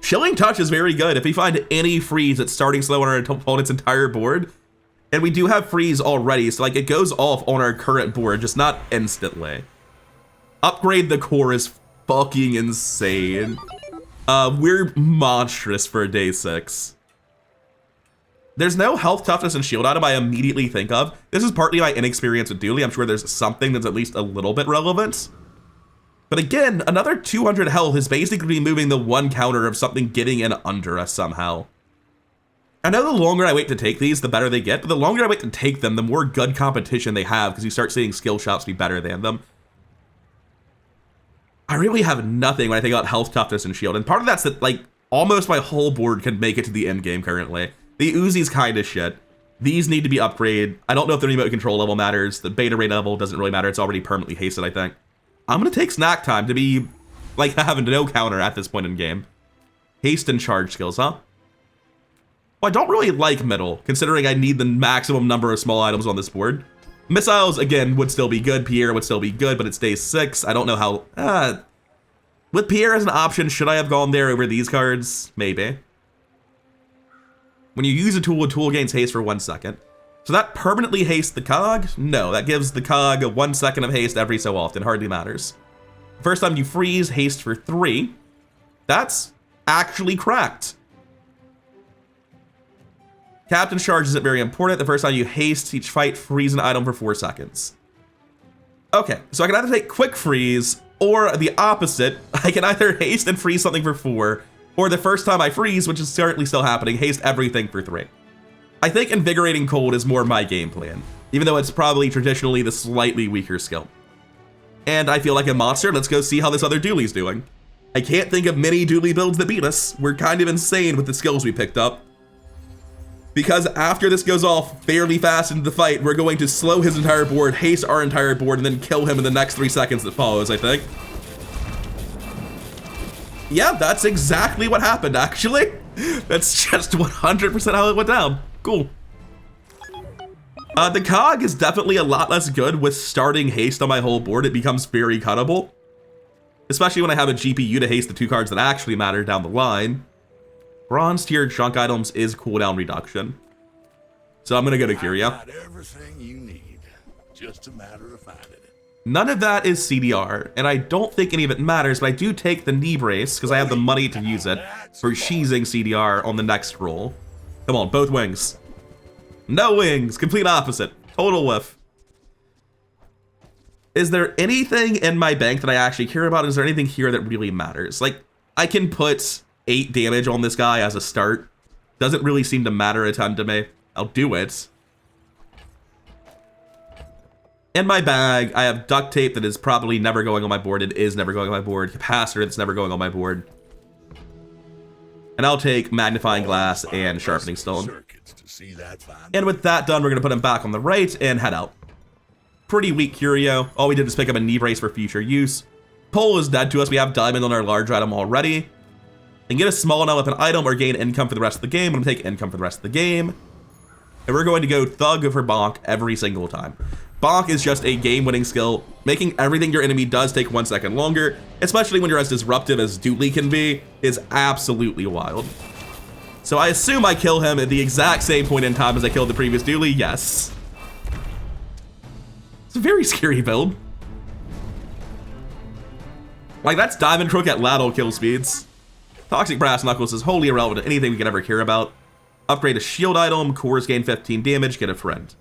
S1: Chilling Touch is very good. If we find any freeze that's starting slow on our opponent's entire board, and we do have freeze already, so like it goes off on our current board, just not instantly. Upgrade the core is fucking insane. We're monstrous for day 6. There's no health, toughness, and shield item I immediately think of. This is partly my inexperience with Dooley. I'm sure there's something that's at least a little bit relevant. But again, another 200 health is basically removing the 1 counter of something getting in under us somehow. I know the longer I wait to take these, the better they get, but the longer I wait to take them, the more good competition they have, because you start seeing skill shops be better than them. I really have nothing when I think about health, toughness, and shield, and part of that's that, like, almost my whole board can make it to the end game currently. The Uzi's kind of shit. These need to be upgraded. I don't know if the remote control level matters. The beta ray level doesn't really matter. It's already permanently hasted, I think. I'm going to take snack time to be, like, having no counter at this point in game. Haste and charge skills, huh? Well, I don't really like middle, considering I need the maximum number of small items on this board. Missiles, again, would still be good. Pierre would still be good, but it's day 6. I don't know how... with Pierre as an option, should I have gone there over these cards? Maybe. When you use a tool gains haste for 1 second. So that permanently hastes the cog? No, that gives the cog 1 second of haste every so often. Hardly matters. First time you freeze, haste for 3. That's actually cracked. Captain charge isn't very important. The first time you haste each fight, freeze an item for 4 seconds. Okay, so I can either take quick freeze, or the opposite. I can either haste and freeze something for 4, Or the first time I freeze, which is currently still happening, haste everything for 3. I think Invigorating Cold is more my game plan, even though it's probably traditionally the slightly weaker skill. And I feel like a monster. Let's go see how this other Dooley's doing. I can't think of many Dooley builds that beat us. We're kind of insane with the skills we picked up. Because after this goes off fairly fast into the fight, we're going to slow his entire board, haste our entire board, and then kill him in the next 3 seconds that follows, I think. Yeah, that's exactly what happened, actually. That's just 100% how it went down. Cool. The cog is definitely a lot less good with starting haste on my whole board. It becomes very cuttable. Especially when I have a GPU to haste the 2 cards that actually matter down the line. Bronze tier junk items is cooldown reduction. So I'm gonna go to Curia.
S3: Got everything you need. Just a matter of finding it.
S1: None of that is CDR, and I don't think any of it matters, but I do take the knee brace because I have the money to use it for sheezing CDR on the next roll. Come on, both wings. No wings, complete opposite. Total whiff. Is there anything in my bank that I actually care about? Is there anything here that really matters? Like, I can put 8 damage on this guy as a start. Doesn't really seem to matter a ton to me. I'll do it. In my bag, I have duct tape that is probably never going on my board. It is never going on my board. Capacitor that's never going on my board. And I'll take magnifying glass and sharpening stone. And with that done, we're going to put him back on the right and head out. Pretty weak curio. All we did was pick up a knee brace for future use. Pole is dead to us. We have diamond on our large item already. And get a small non-weapon item or gain income for the rest of the game. I'm going to take income for the rest of the game. And we're going to go thug for bonk every single time. Bonk is just a game-winning skill. Making everything your enemy does take 1 second longer, especially when you're as disruptive as Dooley can be, is absolutely wild. So I assume I kill him at the exact same point in time as I killed the previous Dooley. Yes. It's a very scary build. Like, that's Diamond Crook at lateral kill speeds. Toxic Brass Knuckles is wholly irrelevant to anything we can ever care about. Upgrade a shield item, cores gain 15 damage, get a friend.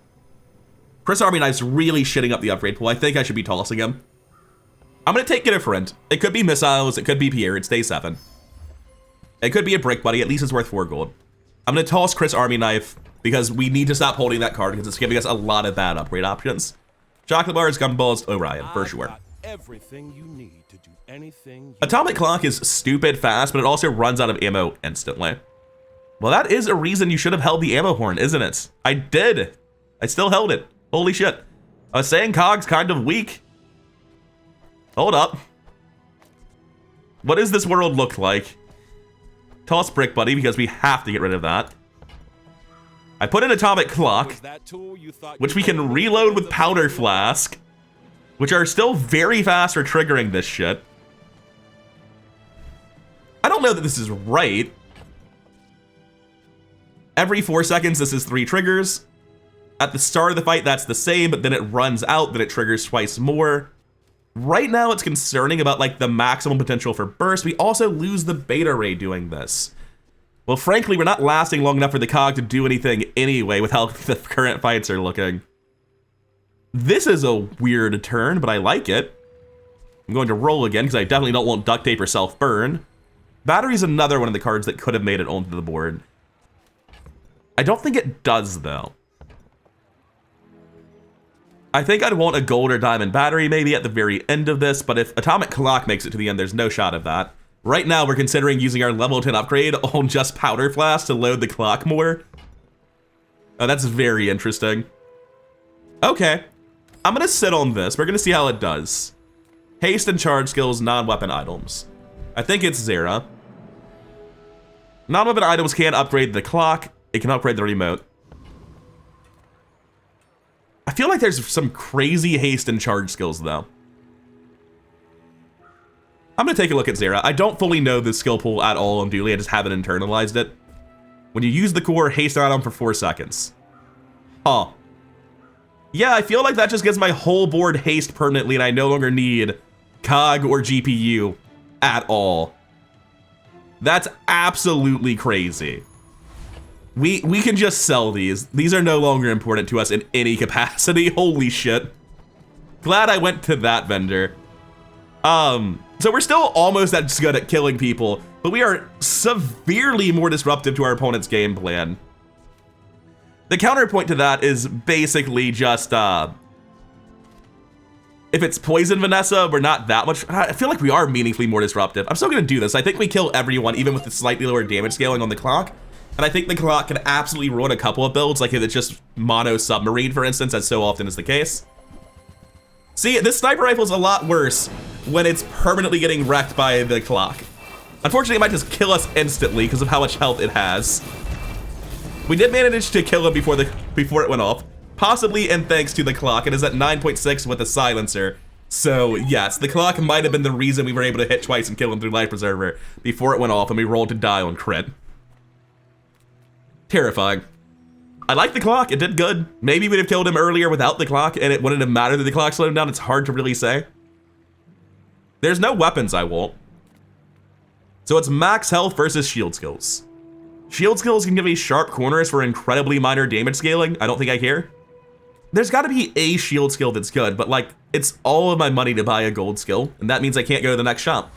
S1: Chris Army Knife's really shitting up the upgrade pool. I think I should be tossing him. I'm gonna take get a friend. It could be missiles, it could be Pierre, it's day 7. It could be a brick buddy, at least it's worth 4 gold. I'm gonna toss Chris Army Knife because we need to stop holding that card because it's giving us a lot of bad upgrade options. Chocolate bars, gumballs, Orion, for sure.
S4: Everything you need to do anything.
S1: Atomic Clock is stupid fast, but it also runs out of ammo instantly. Well, that is a reason you should have held the ammo horn, isn't it? I did. I still held it. Holy shit. I was saying Cog's kind of weak. Hold up. What does this world look like? Toss Brick Buddy because we have to get rid of that. I put in Atomic Clock, which we can reload with Powder Flask, which are still very fast for triggering this shit. I don't know that this is right. Every 4 seconds, this is 3 triggers. At the start of the fight, that's the same, but then it runs out, then it triggers twice more. Right now, it's concerning about like the maximum potential for burst. We also lose the beta ray doing this. Well, frankly, we're not lasting long enough for the cog to do anything anyway with how the current fights are looking. This is a weird turn, but I like it. I'm going to roll again because I definitely don't want duct tape or self-burn. Battery's another one of the cards that could have made it onto the board. I don't think it does, though. I think I'd want a gold or diamond battery maybe at the very end of this, but if Atomic Clock makes it to the end, there's no shot of that. Right now, we're considering using our level 10 upgrade on just Powder Flask to load the clock more. Oh, that's very interesting. Okay. I'm gonna sit on this. We're gonna see how it does. Haste and charge skills, non-weapon items. I think it's Zera. Non-weapon items can't upgrade the clock. It can upgrade the remote. I feel like there's some crazy haste and charge skills, though. I'm gonna take a look at Zera. I don't fully know the skill pool at all on Dooley. I just haven't internalized it. When you use the core, haste on them for 4 seconds. Huh. Yeah, I feel like that just gets my whole board haste permanently, and I no longer need cog or GPU at all. That's absolutely crazy. We can just sell these. These are no longer important to us in any capacity. Holy shit. Glad I went to that vendor. So we're still almost as good at killing people, but we are severely more disruptive to our opponent's game plan. The counterpoint to that is basically just, if it's Poison Vanessa, we're not that much. I feel like we are meaningfully more disruptive. I'm still gonna do this. I think we kill everyone, even with the slightly lower damage scaling on the clock. And I think the clock can absolutely ruin a couple of builds, like if it's just mono submarine, for instance, as so often is the case. See, this sniper rifle is a lot worse when it's permanently getting wrecked by the clock. Unfortunately, it might just kill us instantly because of how much health it has. We did manage to kill him before it went off, possibly and thanks to the clock. It is at 9.6 with a silencer. So yes, the clock might have been the reason we were able to hit twice and kill him through Life Preserver before it went off and we rolled to die on crit. Terrifying. I like the clock, it did good. Maybe we'd have killed him earlier without the clock and it wouldn't have mattered that the clock slowed him down. It's hard to really say. There's no weapons I won't. So it's max health versus shield skills. Shield skills can give me sharp corners for incredibly minor damage scaling. I don't think I care. There's gotta be a shield skill that's good, but like, it's all of my money to buy a gold skill, and that means I can't go to the next shop.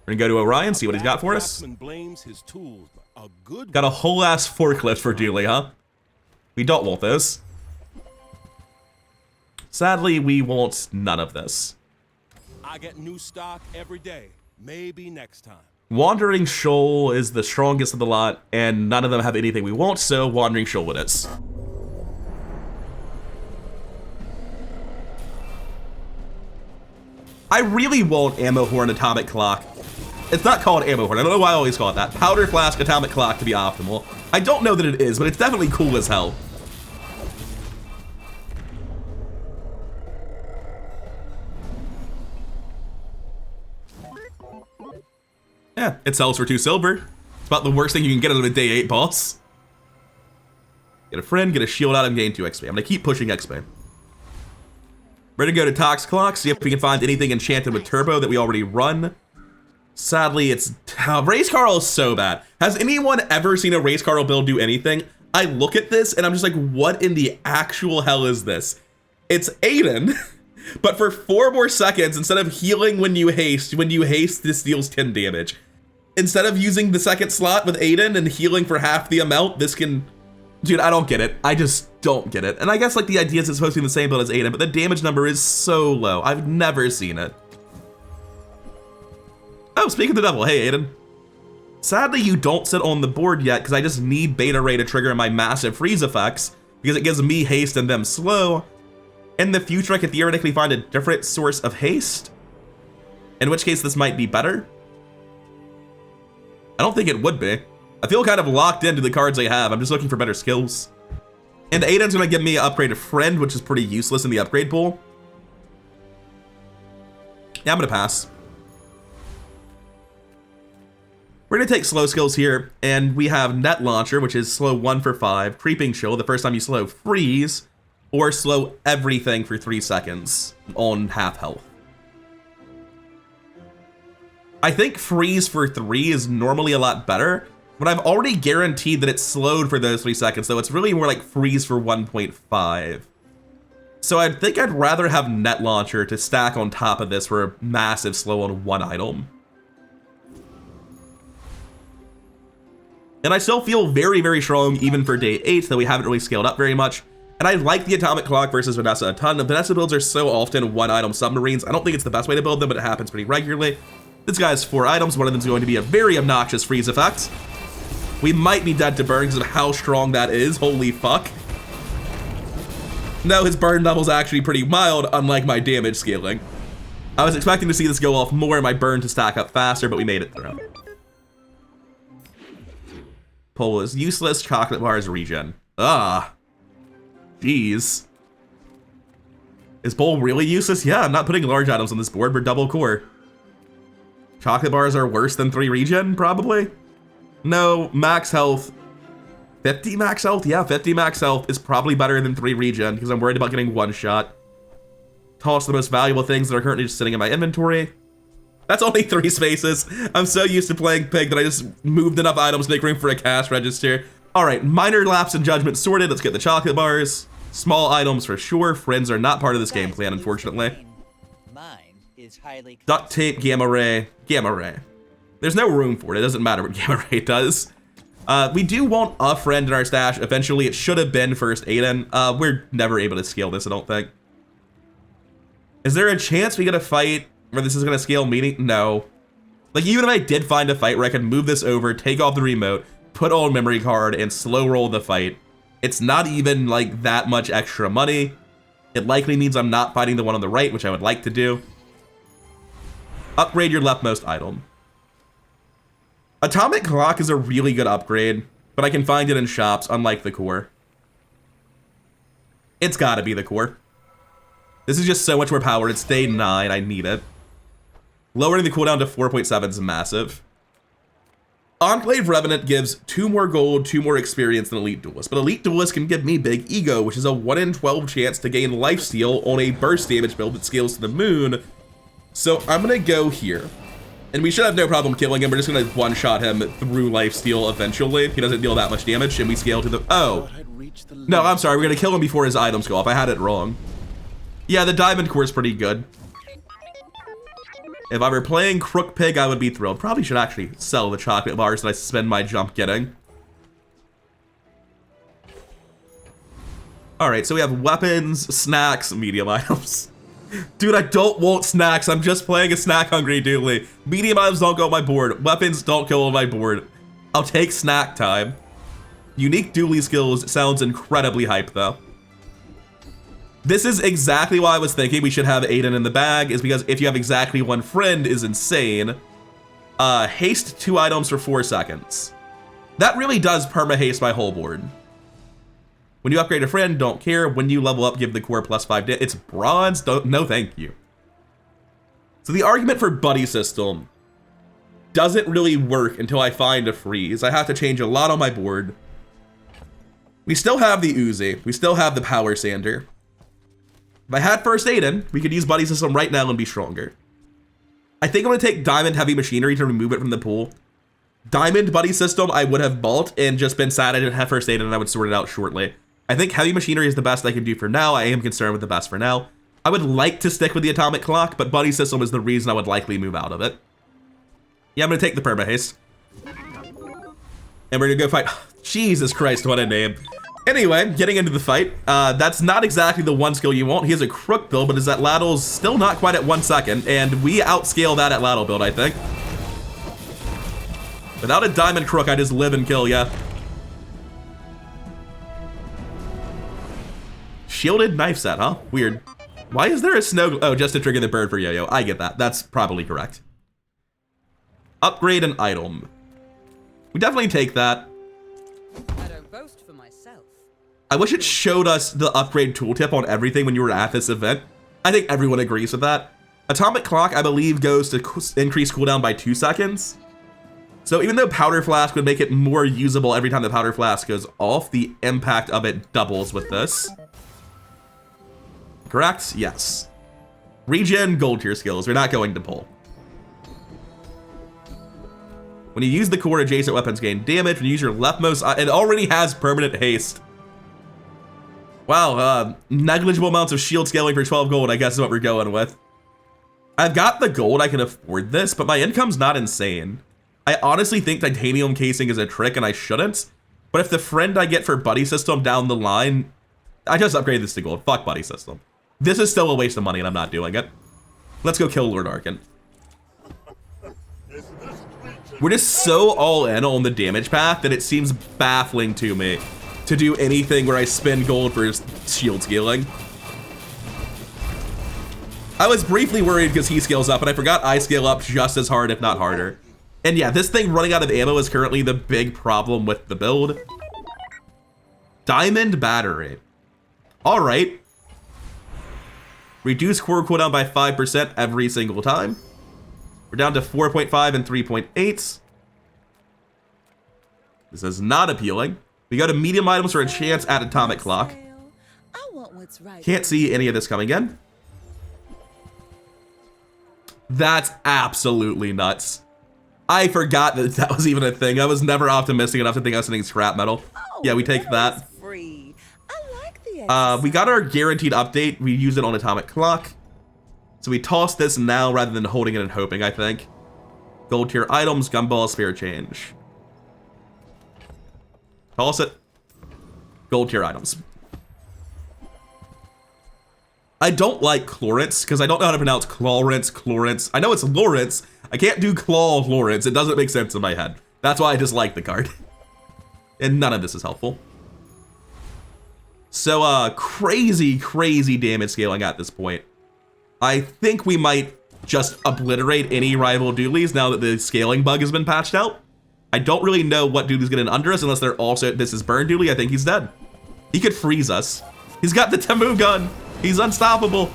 S1: We're gonna go to Orion, see what he's got for us.
S4: Blames his tools, a good
S1: Got a whole ass forklift for Dooley, huh? We don't want those. Sadly, we want none of this.
S4: I get new stock every day. Maybe next time.
S1: Wandering Shoal is the strongest of the lot, and none of them have anything we want, so Wandering Shoal it is. I really want Ammo Horn Atomic Clock. It's not called Ammo Horn, I don't know why I always call it that. Powder Flask Atomic Clock to be optimal. I don't know that it is, but it's definitely cool as hell. Yeah, it sells for 2 silver. It's about the worst thing you can get out of a day 8 boss. Get a friend, get a shield out, and gain 2 XP. I'm gonna keep pushing XP. We're gonna go to Tox Clock, see if we can find anything enchanted with Turbo that we already run. Sadly, it's... Race Carl is so bad. Has anyone ever seen a Race Carl build do anything? I look at this and I'm just like, what in the actual hell is this? It's Aiden, but for 4 more seconds, instead of healing when you haste, this deals 10 damage. Instead of using the second slot with Aiden and healing for half the amount, this can... Dude, I don't get it. I just don't get it. And I guess like the idea is it's supposed to be the same build as Aiden, but the damage number is so low. I've never seen it. Oh, speaking of the devil, hey Aiden. Sadly, you don't sit on the board yet because I just need Beta Ray to trigger my massive freeze effects because it gives me haste and them slow. In the future, I could theoretically find a different source of haste, in which case this might be better. I don't think it would be. I feel kind of locked into the cards I have. I'm just looking for better skills. And Aiden's gonna give me an upgrade of Friend, which is pretty useless in the upgrade pool. Yeah, I'm gonna pass. We're gonna take slow skills here, and we have Net Launcher, which is slow 1 for 5, Creeping Chill, the first time you slow Freeze, or slow everything for 3 seconds on half health. I think Freeze for 3 is normally a lot better, but I've already guaranteed that it's slowed for those 3 seconds, so it's really more like Freeze for 1.5. So I think I'd rather have Net Launcher to stack on top of this for a massive slow on 1 item. And I still feel very, very strong even for day 8, though we haven't really scaled up very much. And I like the Atomic Clock versus Vanessa a ton. The Vanessa builds are so often 1 item submarines. I don't think it's the best way to build them, but it happens pretty regularly. This guy has 4 items. One of them is going to be a very obnoxious freeze effect. We might be dead to burn because of how strong that is. Holy fuck. No, his burn level is actually pretty mild, unlike my damage scaling. I was expecting to see this go off more and my burn to stack up faster, but we made it through. Pole is useless. Chocolate bars regen. Ah. Jeez. Is bowl really useless? Yeah, I'm not putting large items on this board. We're double core. Chocolate bars are worse than 3 regen, probably? No, max health. 50 max health? Yeah, 50 max health is probably better than 3 regen because I'm worried about getting 1 shot. Toss the most valuable things that are currently just sitting in my inventory. That's only 3 spaces. I'm so used to playing Pig that I just moved enough items to make room for a cash register. All right, minor lapse in judgment sorted. Let's get the chocolate bars. Small items for sure. Friends are not part of this game plan, unfortunately.
S2: Mind is highly
S1: Duct tape, gamma ray, gamma ray. There's no room for it. It doesn't matter what gamma ray does. We do want a friend in our stash. Eventually, it should have been first Aiden. We're never able to scale this, I don't think. Is there a chance we get a fight where this is going to scale meeting? No. Like, even if I did find a fight where I could move this over, take off the remote, put on memory card, and slow roll the fight, it's not even, like, that much extra money. It likely means I'm not fighting the one on the right, which I would like to do. Upgrade your leftmost item. Atomic Clock is a really good upgrade, but I can find it in shops, unlike the core. It's gotta be the core. This is just so much more power. It's day 9. I need it. Lowering the cooldown to 4.7 is massive. Enclave Revenant gives 2 more gold, 2 more experience than Elite Duelist. But Elite Duelist can give me Big Ego, which is a 1 in 12 chance to gain lifesteal on a burst damage build that scales to the moon. So I'm going to go here. And we should have no problem killing him. We're just going to one-shot him through lifesteal eventually. He doesn't deal that much damage, and we scale to the... Oh. No, I'm sorry. We're going to kill him before his items go off. I had it wrong. Yeah, the diamond core is pretty good. If I were playing Crook Pig, I would be thrilled. Probably should actually sell the chocolate bars that I spend my jump getting. Alright, so we have weapons, snacks, medium items. Dude, I don't want snacks. I'm just playing a snack-hungry Dooley. Medium items don't go on my board. Weapons don't go on my board. I'll take snack time. Unique Dooley skills sounds incredibly hype, though. This is exactly why I was thinking we should have Aiden in the bag, is because if you have exactly 1 friend is insane. Haste 2 items for 4 seconds. That really does perma-haste my whole board. When you upgrade a friend, don't care. When you level up, give the core +5. It's bronze, no thank you. So the argument for buddy system doesn't really work until I find a freeze. I have to change a lot on my board. We still have the Uzi. We still have the Power Sander. If I had first Aiden, we could use buddy system right now and be stronger. I think I'm going to take Diamond Heavy Machinery to remove it from the pool. Diamond buddy system I would have bought and just been sad I didn't have first Aiden and I would sort it out shortly. I think Heavy Machinery is the best I can do for now. I am concerned with the best for now. I would like to stick with the Atomic Clock, but buddy system is the reason I would likely move out of it. Yeah, I'm going to take the Perma Haste. And we're going to go fight. Jesus Christ, what a name. Anyway, getting into the fight, that's not exactly the 1 skill you want. He has a Crook build, but his Atlattl's still not quite at 1 second, and we outscale that Atlatl build, I think. Without a Diamond Crook, I just live and kill ya. Shielded knife set, huh? Weird. Why is there a snow... Oh, just to trigger the bird for Yo-Yo. I get that. That's probably correct. Upgrade an item. We definitely take that.
S6: I don't boast for myself.
S1: I wish it showed us the upgrade tooltip on everything when you were at this event. I think everyone agrees with that. Atomic Clock, I believe, goes to increase cooldown by 2 seconds. So even though Powder Flask would make it more usable every time the Powder Flask goes off, the impact of it doubles with this. Correct? Yes. Regen, gold tier skills. We're not going to pull. When you use the core, adjacent weapons gain damage. When you use your leftmost, it already has permanent haste. Wow, negligible amounts of shield scaling for 12 gold, I guess is what we're going with. I've got the gold, I can afford this, but my income's not insane. I honestly think titanium casing is a trick and I shouldn't. But if the friend I get for buddy system down the line, I just upgrade this to gold. Fuck buddy system. This is still a waste of money and I'm not doing it. Let's go kill Lord Arkan. We're just so all in on the damage path that it seems baffling to me to do anything where I spend gold for shield scaling. I was briefly worried because he scales up, and I forgot I scale up just as hard, if not harder. And yeah, this thing running out of ammo is currently the big problem with the build. Diamond Battery. All right. Reduce core cooldown by 5% every single time. We're down to 4.5 and 3.8. This is not appealing. We go to medium items for a chance at Atomic Clock.
S6: I want what's right.
S1: Can't see any of this coming in. That's absolutely nuts. I forgot that that was even a thing. I was never optimistic enough to think I was sending scrap metal. Yeah, we take that.
S6: Free. I like the
S1: We got our guaranteed update. We use it on Atomic Clock. So we toss this now rather than holding it and hoping, I think. Gold tier items, gumball, spare change. Toss it. Gold tier items. I don't like Chlorence, because I don't know how to pronounce Chlorence. I know it's Lawrence. I can't do Claw Lawrence. It doesn't make sense in my head. That's why I dislike the card. And none of this is helpful. So, crazy damage scaling at this point. I think we might just obliterate any rival Dooleys now that the scaling bug has been patched out. I don't really know what Dooley's getting under us unless they're also, this is Burn Dooley. I think he's dead. He could freeze us. He's got the Temu gun. He's unstoppable.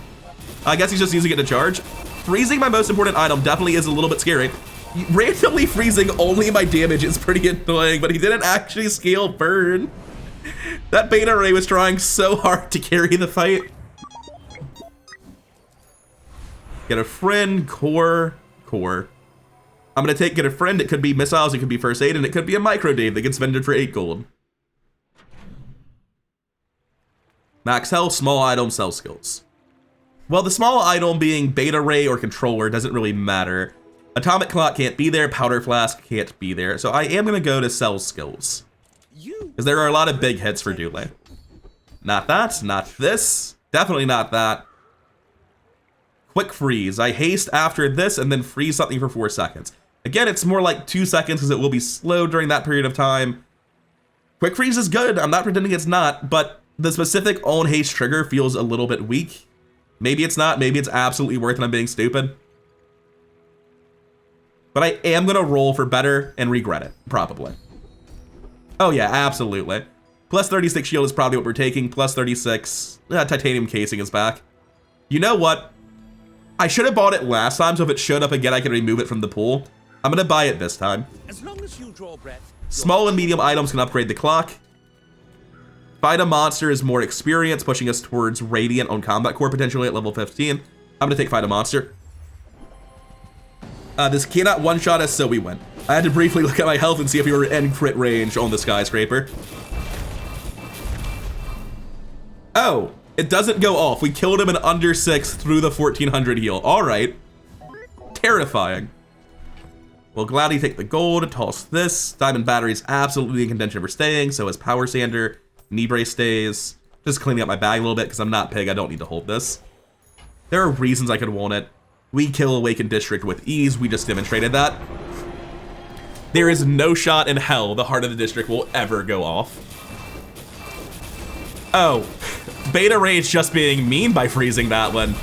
S1: I guess he's just using it to charge. Freezing my most important item definitely is a little bit scary. Randomly freezing only my damage is pretty annoying, but he didn't actually scale Burn. That Beta Ray was trying so hard to carry the fight. Get a friend, core. I'm gonna get a friend. It could be missiles, it could be first aid, and it could be a micro Dave that gets vended for 8 gold. Max health, small item, sell skills. Well, the small item being Beta Ray or controller doesn't really matter. Atomic clock can't be there, powder flask can't be there, so I am gonna go to sell skills. Because there are a lot of big hits for Dooley. Not that, not this, definitely not that. Quick freeze, I haste after this and then freeze something for 4 seconds. Again, it's more like 2 seconds because it will be slow during that period of time. Quick freeze is good, I'm not pretending it's not, but the specific own haste trigger feels a little bit weak. Maybe it's not, maybe it's absolutely worth it, I'm being stupid. But I am gonna roll for better and regret it, probably. Oh yeah, absolutely. Plus 36 shield is probably what we're taking, plus 36, titanium casing is back. You know what? I should have bought it last time, so if it showed up again, I can remove it from the pool. I'm gonna buy it this time.
S3: As long as you draw breath.
S1: Small and medium items can upgrade the clock. Fight a monster is more experience, pushing us towards Radiant on Combat Core, potentially at level 15. I'm gonna take Fight a Monster. This cannot one-shot us, so we win. I had to briefly look at my health and see if we were in crit range on the skyscraper. Oh, it doesn't go off. We killed him in under 6 through the 1400 heal. All right. Terrifying. Well, gladly take the gold, toss this. Diamond battery is absolutely in contention for staying, so is Power Sander. Knee brace stays. Just cleaning up my bag a little bit because I'm not pig. I don't need to hold this. There are reasons I could want it. We kill Awakened District with ease. We just demonstrated that. There is no shot in hell the Heart of the District will ever go off. Oh, Beta Rage just being mean by freezing that one.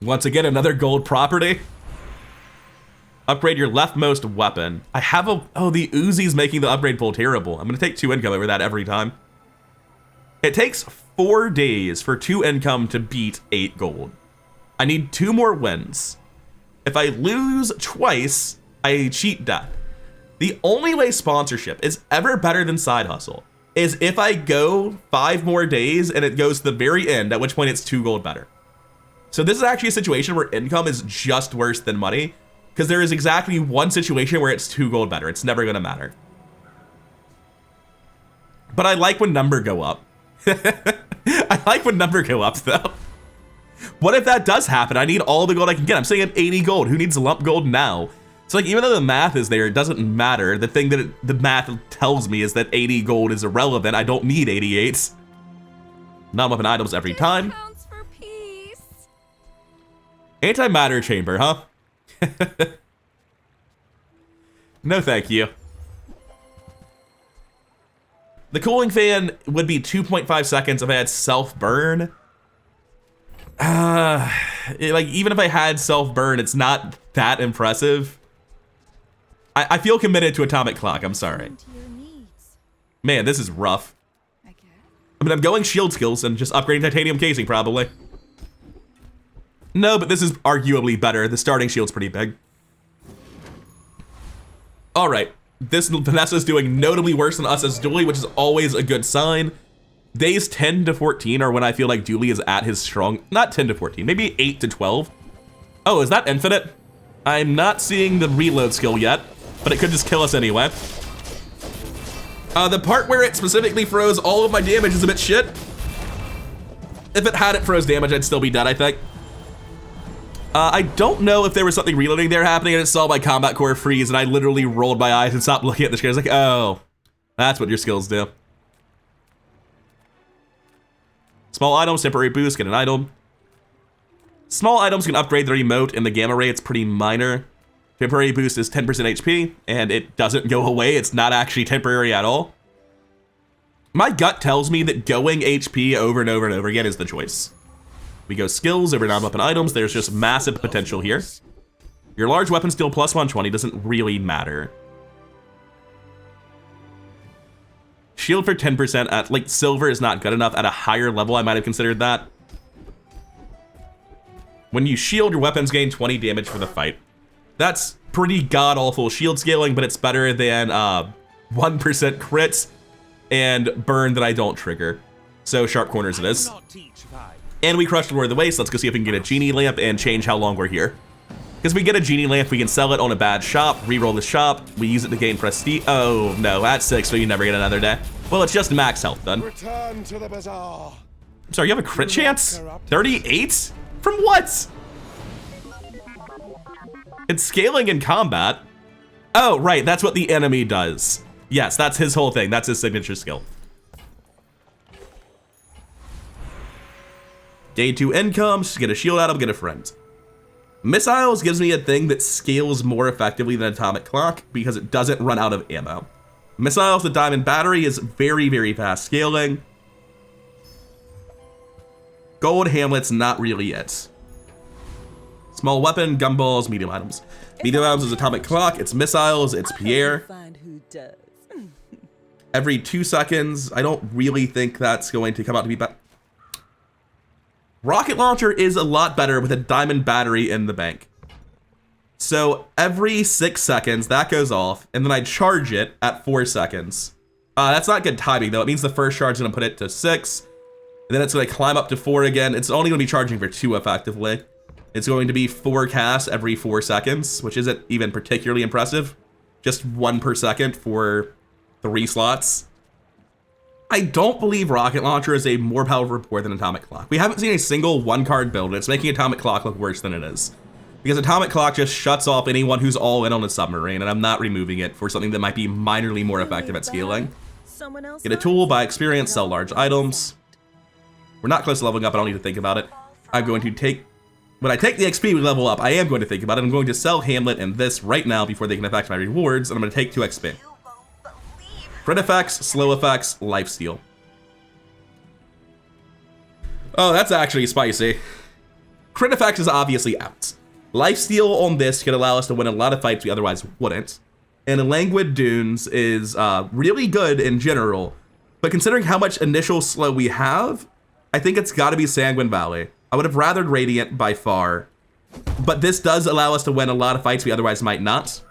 S1: Once again, another gold property. Upgrade your leftmost weapon. I have a, oh, the Uzi's making the upgrade pool terrible. I'm gonna take 2 income over that every time. It takes 4 days for 2 income to beat 8 gold. I need 2 more wins. If I lose twice, I cheat death. The only way sponsorship is ever better than side hustle is if I go 5 more days and it goes to the very end, at which point it's 2 gold better. So this is actually a situation where income is just worse than money, because there is exactly 1 situation where it's 2 gold better. It's never gonna matter. But I like when number go up. I like when number go up though. What if that does happen? I need all the gold I can get. I'm saying 80 gold. Who needs lump gold now? So like, even though the math is there, it doesn't matter. The thing that the math tells me is that 80 gold is irrelevant. I don't need 88. Non-weapon items every time.
S5: Counts for peace.
S1: Antimatter chamber, huh? No, thank you. The cooling fan would be 2.5 seconds if I had self-burn. Like, even if I had self-burn, it's not that impressive. I feel committed to Atomic Clock, I'm sorry.
S5: To your needs,
S1: Man, this is rough.
S5: I guess.
S1: I mean, I'm going shield skills and just upgrading titanium casing, probably. No, but this is arguably better. The starting shield's pretty big. All right, this Vanessa's doing notably worse than us as Dooley, which is always a good sign. Days 10 to 14 are when I feel like Dooley is at his strong, not 10 to 14, maybe 8 to 12. Oh, is that infinite? I'm not seeing the reload skill yet, but it could just kill us anyway. The part where it specifically froze all of my damage is a bit shit. If it hadn't froze damage, I'd still be dead, I think. I don't know if there was something reloading there happening and it saw my combat core freeze and I literally rolled my eyes and stopped looking at the screen. I was like, oh, that's what your skills do. Small items, temporary boost, get an item. Small items can upgrade their emote and the gamma ray, it's pretty minor. Temporary boost is 10% HP and it doesn't go away. It's not actually temporary at all. My gut tells me that going HP over and over and over again is the choice. We go skills over non-weapon items. There's just massive potential here. Your large weapon skill plus 120 doesn't really matter. Shield for 10% at, like, silver is not good enough. At a higher level, I might have considered that. When you shield, your weapons gain 20 damage for the fight. That's pretty god-awful shield scaling, but it's better than 1% crits and burn that I don't trigger. So sharp corners it is. And we crushed Lord of the Waste. Let's go see if we can get a genie lamp and change how long we're here. Because we get a genie lamp, we can sell it on a bad shop, reroll the shop, we use it to gain prestige. Oh no, that's 6, so you never get another day. Well, it's just max health then.
S3: Return to the bazaar.
S1: I'm sorry, you have a crit chance? 38? From what? It's scaling in combat. Oh, right, that's what the enemy does. Yes, that's his whole thing. That's his signature skill. Gain 2 income, get a shield item, get a friend. Missiles gives me a thing that scales more effectively than Atomic Clock because it doesn't run out of ammo. Missiles, the diamond battery is very, very fast scaling. Gold hamlet's not really it. Small weapon, gumballs, medium items. Medium items is Atomic Clock, it's missiles, it's Pierre.
S6: Find who does.
S1: Every 2 seconds, I don't really think that's going to come out to be better. Rocket launcher is a lot better with a diamond battery in the bank. So every 6 seconds, that goes off, and then I charge it at 4 seconds. That's not good timing, though. It means the first charge is going to put it to 6, and then it's going to climb up to 4 again. It's only going to be charging for 2 effectively. It's going to be 4 casts every 4 seconds, which isn't even particularly impressive. Just 1 per second for 3 slots. I don't believe Rocket Launcher is a more powerful report than Atomic Clock. We haven't seen a single 1-card build, and it's making Atomic Clock look worse than it is. Because Atomic Clock just shuts off anyone who's all in on a submarine, and I'm not removing it for something that might be minorly more effective at scaling. Get a tool, buy experience, sell large items. We're not close to leveling up, I don't need to think about it. I'm going to take... When I take the XP, we level up. I am going to think about it. I'm going to sell Hamlet and this right now before they can affect my rewards, and I'm going to take 2 XP. Crit effects, slow effects, lifesteal. Oh, that's actually spicy. Crit effects is obviously out. Lifesteal on this could allow us to win a lot of fights we otherwise wouldn't. And Languid Dunes is really good in general, but considering how much initial slow we have, I think it's got to be Sanguine Valley. I would have rathered Radiant by far, but this does allow us to win a lot of fights we otherwise might not.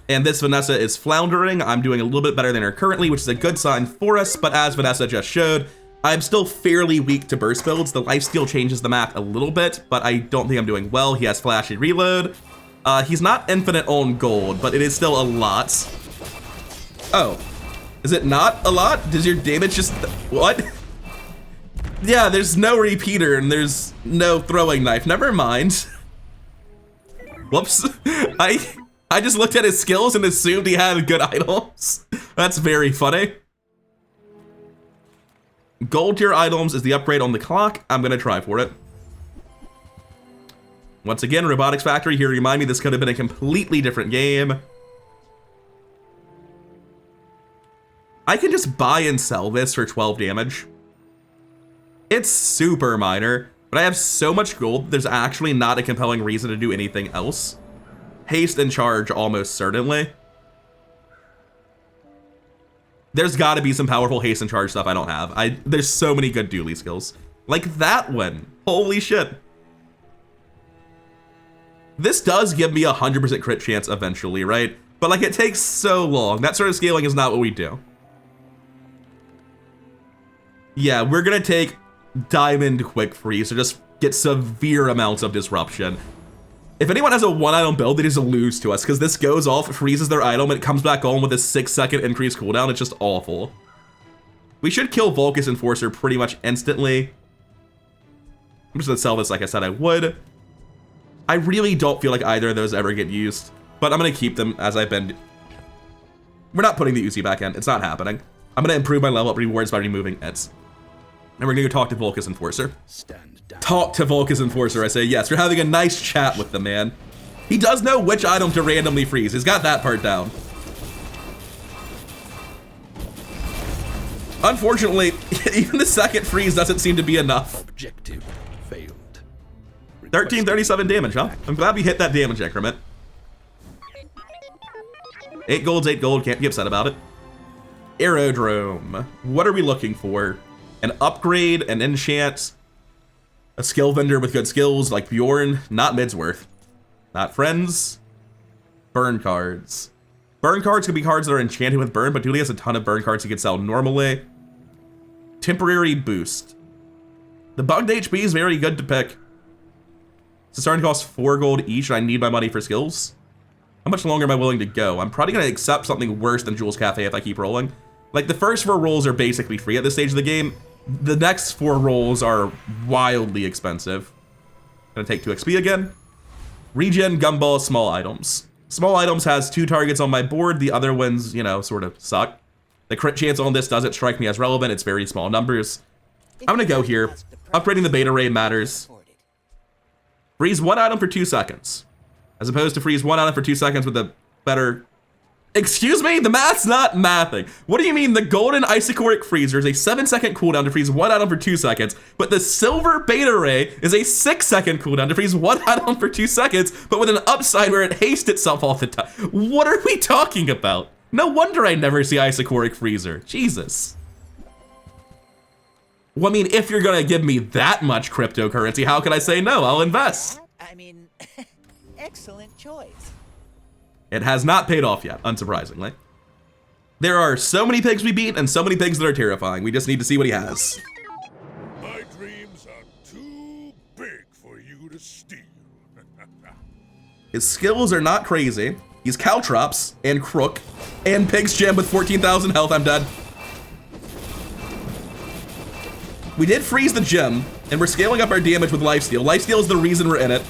S1: And this Vanessa is floundering. I'm doing a little bit better than her currently, which is a good sign for us, but as Vanessa just showed, I'm still fairly weak to burst builds. The lifesteal changes the map a little bit, but I don't think I'm doing well. He has flashy reload. He's not infinite on gold, but it is still a lot. Oh, is it not a lot? Does your damage just, what? Yeah, there's no repeater and there's no throwing knife. Never mind. Whoops. I just looked at his skills and assumed he had good items. That's very funny. Gold tier items is the upgrade on the clock. I'm gonna try for it. Once again, Robotics Factory, here remind me this could have been a completely different game. I can just buy and sell this for 12 damage. It's super minor, but I have so much gold, there's actually not a compelling reason to do anything else. Haste and charge, almost certainly. There's gotta be some powerful haste and charge stuff I don't have. There's so many good Dooley skills. Like that one, holy shit. This does give me a 100% crit chance eventually, right? But like it takes so long. That sort of scaling is not what we do. Yeah, we're gonna take Diamond Quick Freeze to just get severe amounts of disruption. If anyone has a 1-item build, they just lose to us, because this goes off, freezes their item, and it comes back on with a 6-second increased cooldown. It's just awful. We should kill Vulcus Enforcer pretty much instantly. I'm just gonna sell this like I said I would. I really don't feel like either of those ever get used, but I'm gonna keep them as I've been. We're not putting the Uzi back in. It's not happening. I'm gonna improve my level up rewards by removing it. And we're gonna go talk to Vulcus Enforcer.
S3: Stand down.
S1: Talk to Vulcus Enforcer, I say. Yes, we're having a nice chat with the man. He does know which item to randomly freeze. He's got that part down. Unfortunately, even the second freeze doesn't seem to be enough.
S3: Objective failed.
S1: 1337 damage, huh? I'm glad we hit that damage increment. 8 gold's 8 gold, can't be upset about it. Aerodrome. What are we looking for? An upgrade, an enchant, a skill vendor with good skills like Bjorn, not Midsworth. Not friends. Burn cards. Burn cards could be cards that are enchanted with burn, but Dooley has a ton of burn cards he could sell normally. Temporary boost. The bugged HP is very good to pick. It's starting to cost 4 gold each, and I need my money for skills. How much longer am I willing to go? I'm probably gonna accept something worse than Jules Cafe if I keep rolling. Like, the first 4 rolls are basically free at this stage of the game. The next 4 rolls are wildly expensive. Gonna take 2 XP again. Regen, gumball, small items. Small items has 2 targets on my board. The other ones, you know, sort of suck. The crit chance on this doesn't strike me as relevant. It's very small numbers. I'm gonna go here. Upgrading the beta ray matters. Freeze 1 item for 2 seconds. As opposed to freeze 1 item for 2 seconds with a better... Excuse me? The math's not mathing. What do you mean? The golden isochoric freezer is a 7-second cooldown to freeze 1 item for 2 seconds, but the silver beta ray is a 6-second cooldown to freeze 1 item for 2 seconds, but with an upside where it hastes itself all the time. What are we talking about? No wonder I never see isochoric freezer. Jesus. Well, I mean, if you're gonna give me that much cryptocurrency, how can I say no? I'll invest.
S2: I mean, excellent choice.
S1: It has not paid off yet, unsurprisingly. There are so many pigs we beat and so many pigs that are terrifying. We just need to see what he has.
S3: My dreams are too big for you to steal.
S1: His skills are not crazy. He's Caltrops and Crook and Pig's Gem with 14,000 health. I'm dead. We did freeze the gem, and we're scaling up our damage with Lifesteal. Lifesteal is the reason we're in it.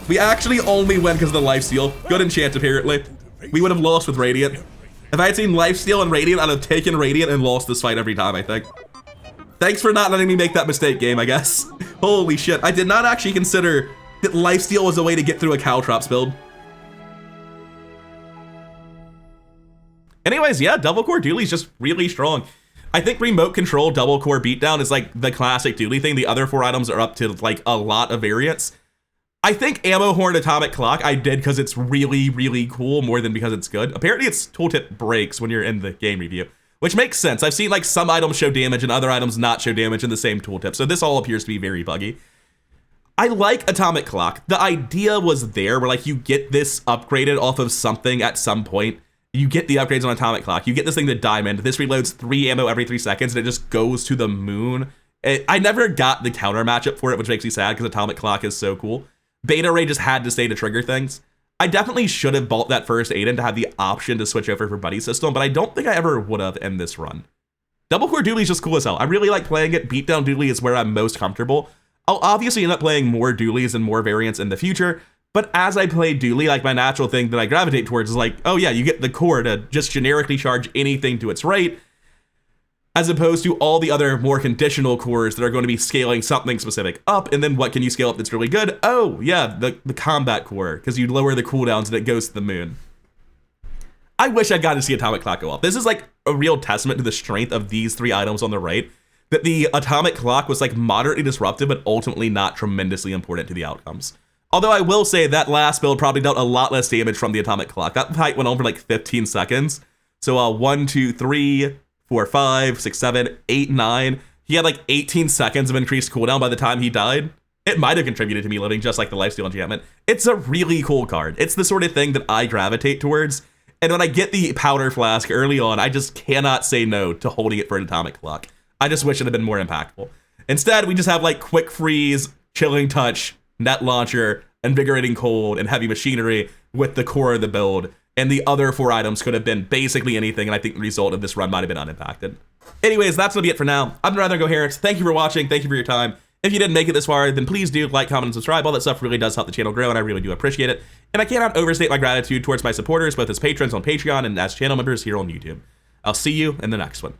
S1: We actually only win because of the Lifesteal. Good enchant, apparently. We would have lost with Radiant. If I had seen Lifesteal and Radiant, I'd have taken Radiant and lost this fight every time, I think. Thanks for not letting me make that mistake, game, I guess. Holy shit. I did not actually consider that Lifesteal was a way to get through a Caltrops build. Anyways, yeah, double core Dooley's just really strong. I think remote control double core beatdown is like the classic Dooley thing. The other 4 items are up to like a lot of variants. I think Ammo Horn Atomic Clock I did because it's really, really cool more than because it's good. Apparently its tooltip breaks when you're in the game review, which makes sense. I've seen like some items show damage and other items not show damage in the same tooltip. So this all appears to be very buggy. I like Atomic Clock. The idea was there where like you get this upgraded off of something at some point. You get the upgrades on Atomic Clock. You get this thing to Diamond. This reloads 3 ammo every 3 seconds and it just goes to the moon. I never got the counter matchup for it, which makes me sad because Atomic Clock is so cool. Beta Ray just had to stay to trigger things. I definitely should have bought that first Aiden to have the option to switch over for Buddy System, but I don't think I ever would have in this run. Double Core Dooley is just cool as hell. I really like playing it. Beatdown Dooley is where I'm most comfortable. I'll obviously end up playing more Dooleys and more variants in the future, but as I play Dooley, like my natural thing that I gravitate towards is like, oh yeah, you get the core to just generically charge anything to its rate, as opposed to all the other more conditional cores that are going to be scaling something specific up. And then what can you scale up that's really good? Oh yeah, the combat core, because you lower the cooldowns and it goes to the moon. I wish I got to see Atomic Clock go up. This is like a real testament to the strength of these 3 items on the right, that the Atomic Clock was like moderately disruptive, but ultimately not tremendously important to the outcomes. Although I will say that last build probably dealt a lot less damage from the Atomic Clock. That fight went on for like 15 seconds. So 1, 2, 3, 4, 5, 6, 7, 8, 9. He had like 18 seconds of increased cooldown by the time he died. It might have contributed to me living just like the Lifesteal enchantment. It's a really cool card. It's the sort of thing that I gravitate towards. And when I get the Powder Flask early on, I just cannot say no to holding it for an Atomic Clock. I just wish it had been more impactful. Instead, we just have like Quick Freeze, Chilling Touch, Net Launcher, Invigorating Cold, and Heavy Machinery with the core of the build. And the other 4 items could have been basically anything, and I think the result of this run might have been unimpacted. Anyways, that's gonna be it for now. I've been Rather Incoherent. Thank you for watching. Thank you for your time. If you didn't make it this far, then please do like, comment, and subscribe. All that stuff really does help the channel grow, and I really do appreciate it. And I cannot overstate my gratitude towards my supporters, both as patrons on Patreon and as channel members here on YouTube. I'll see you in the next one.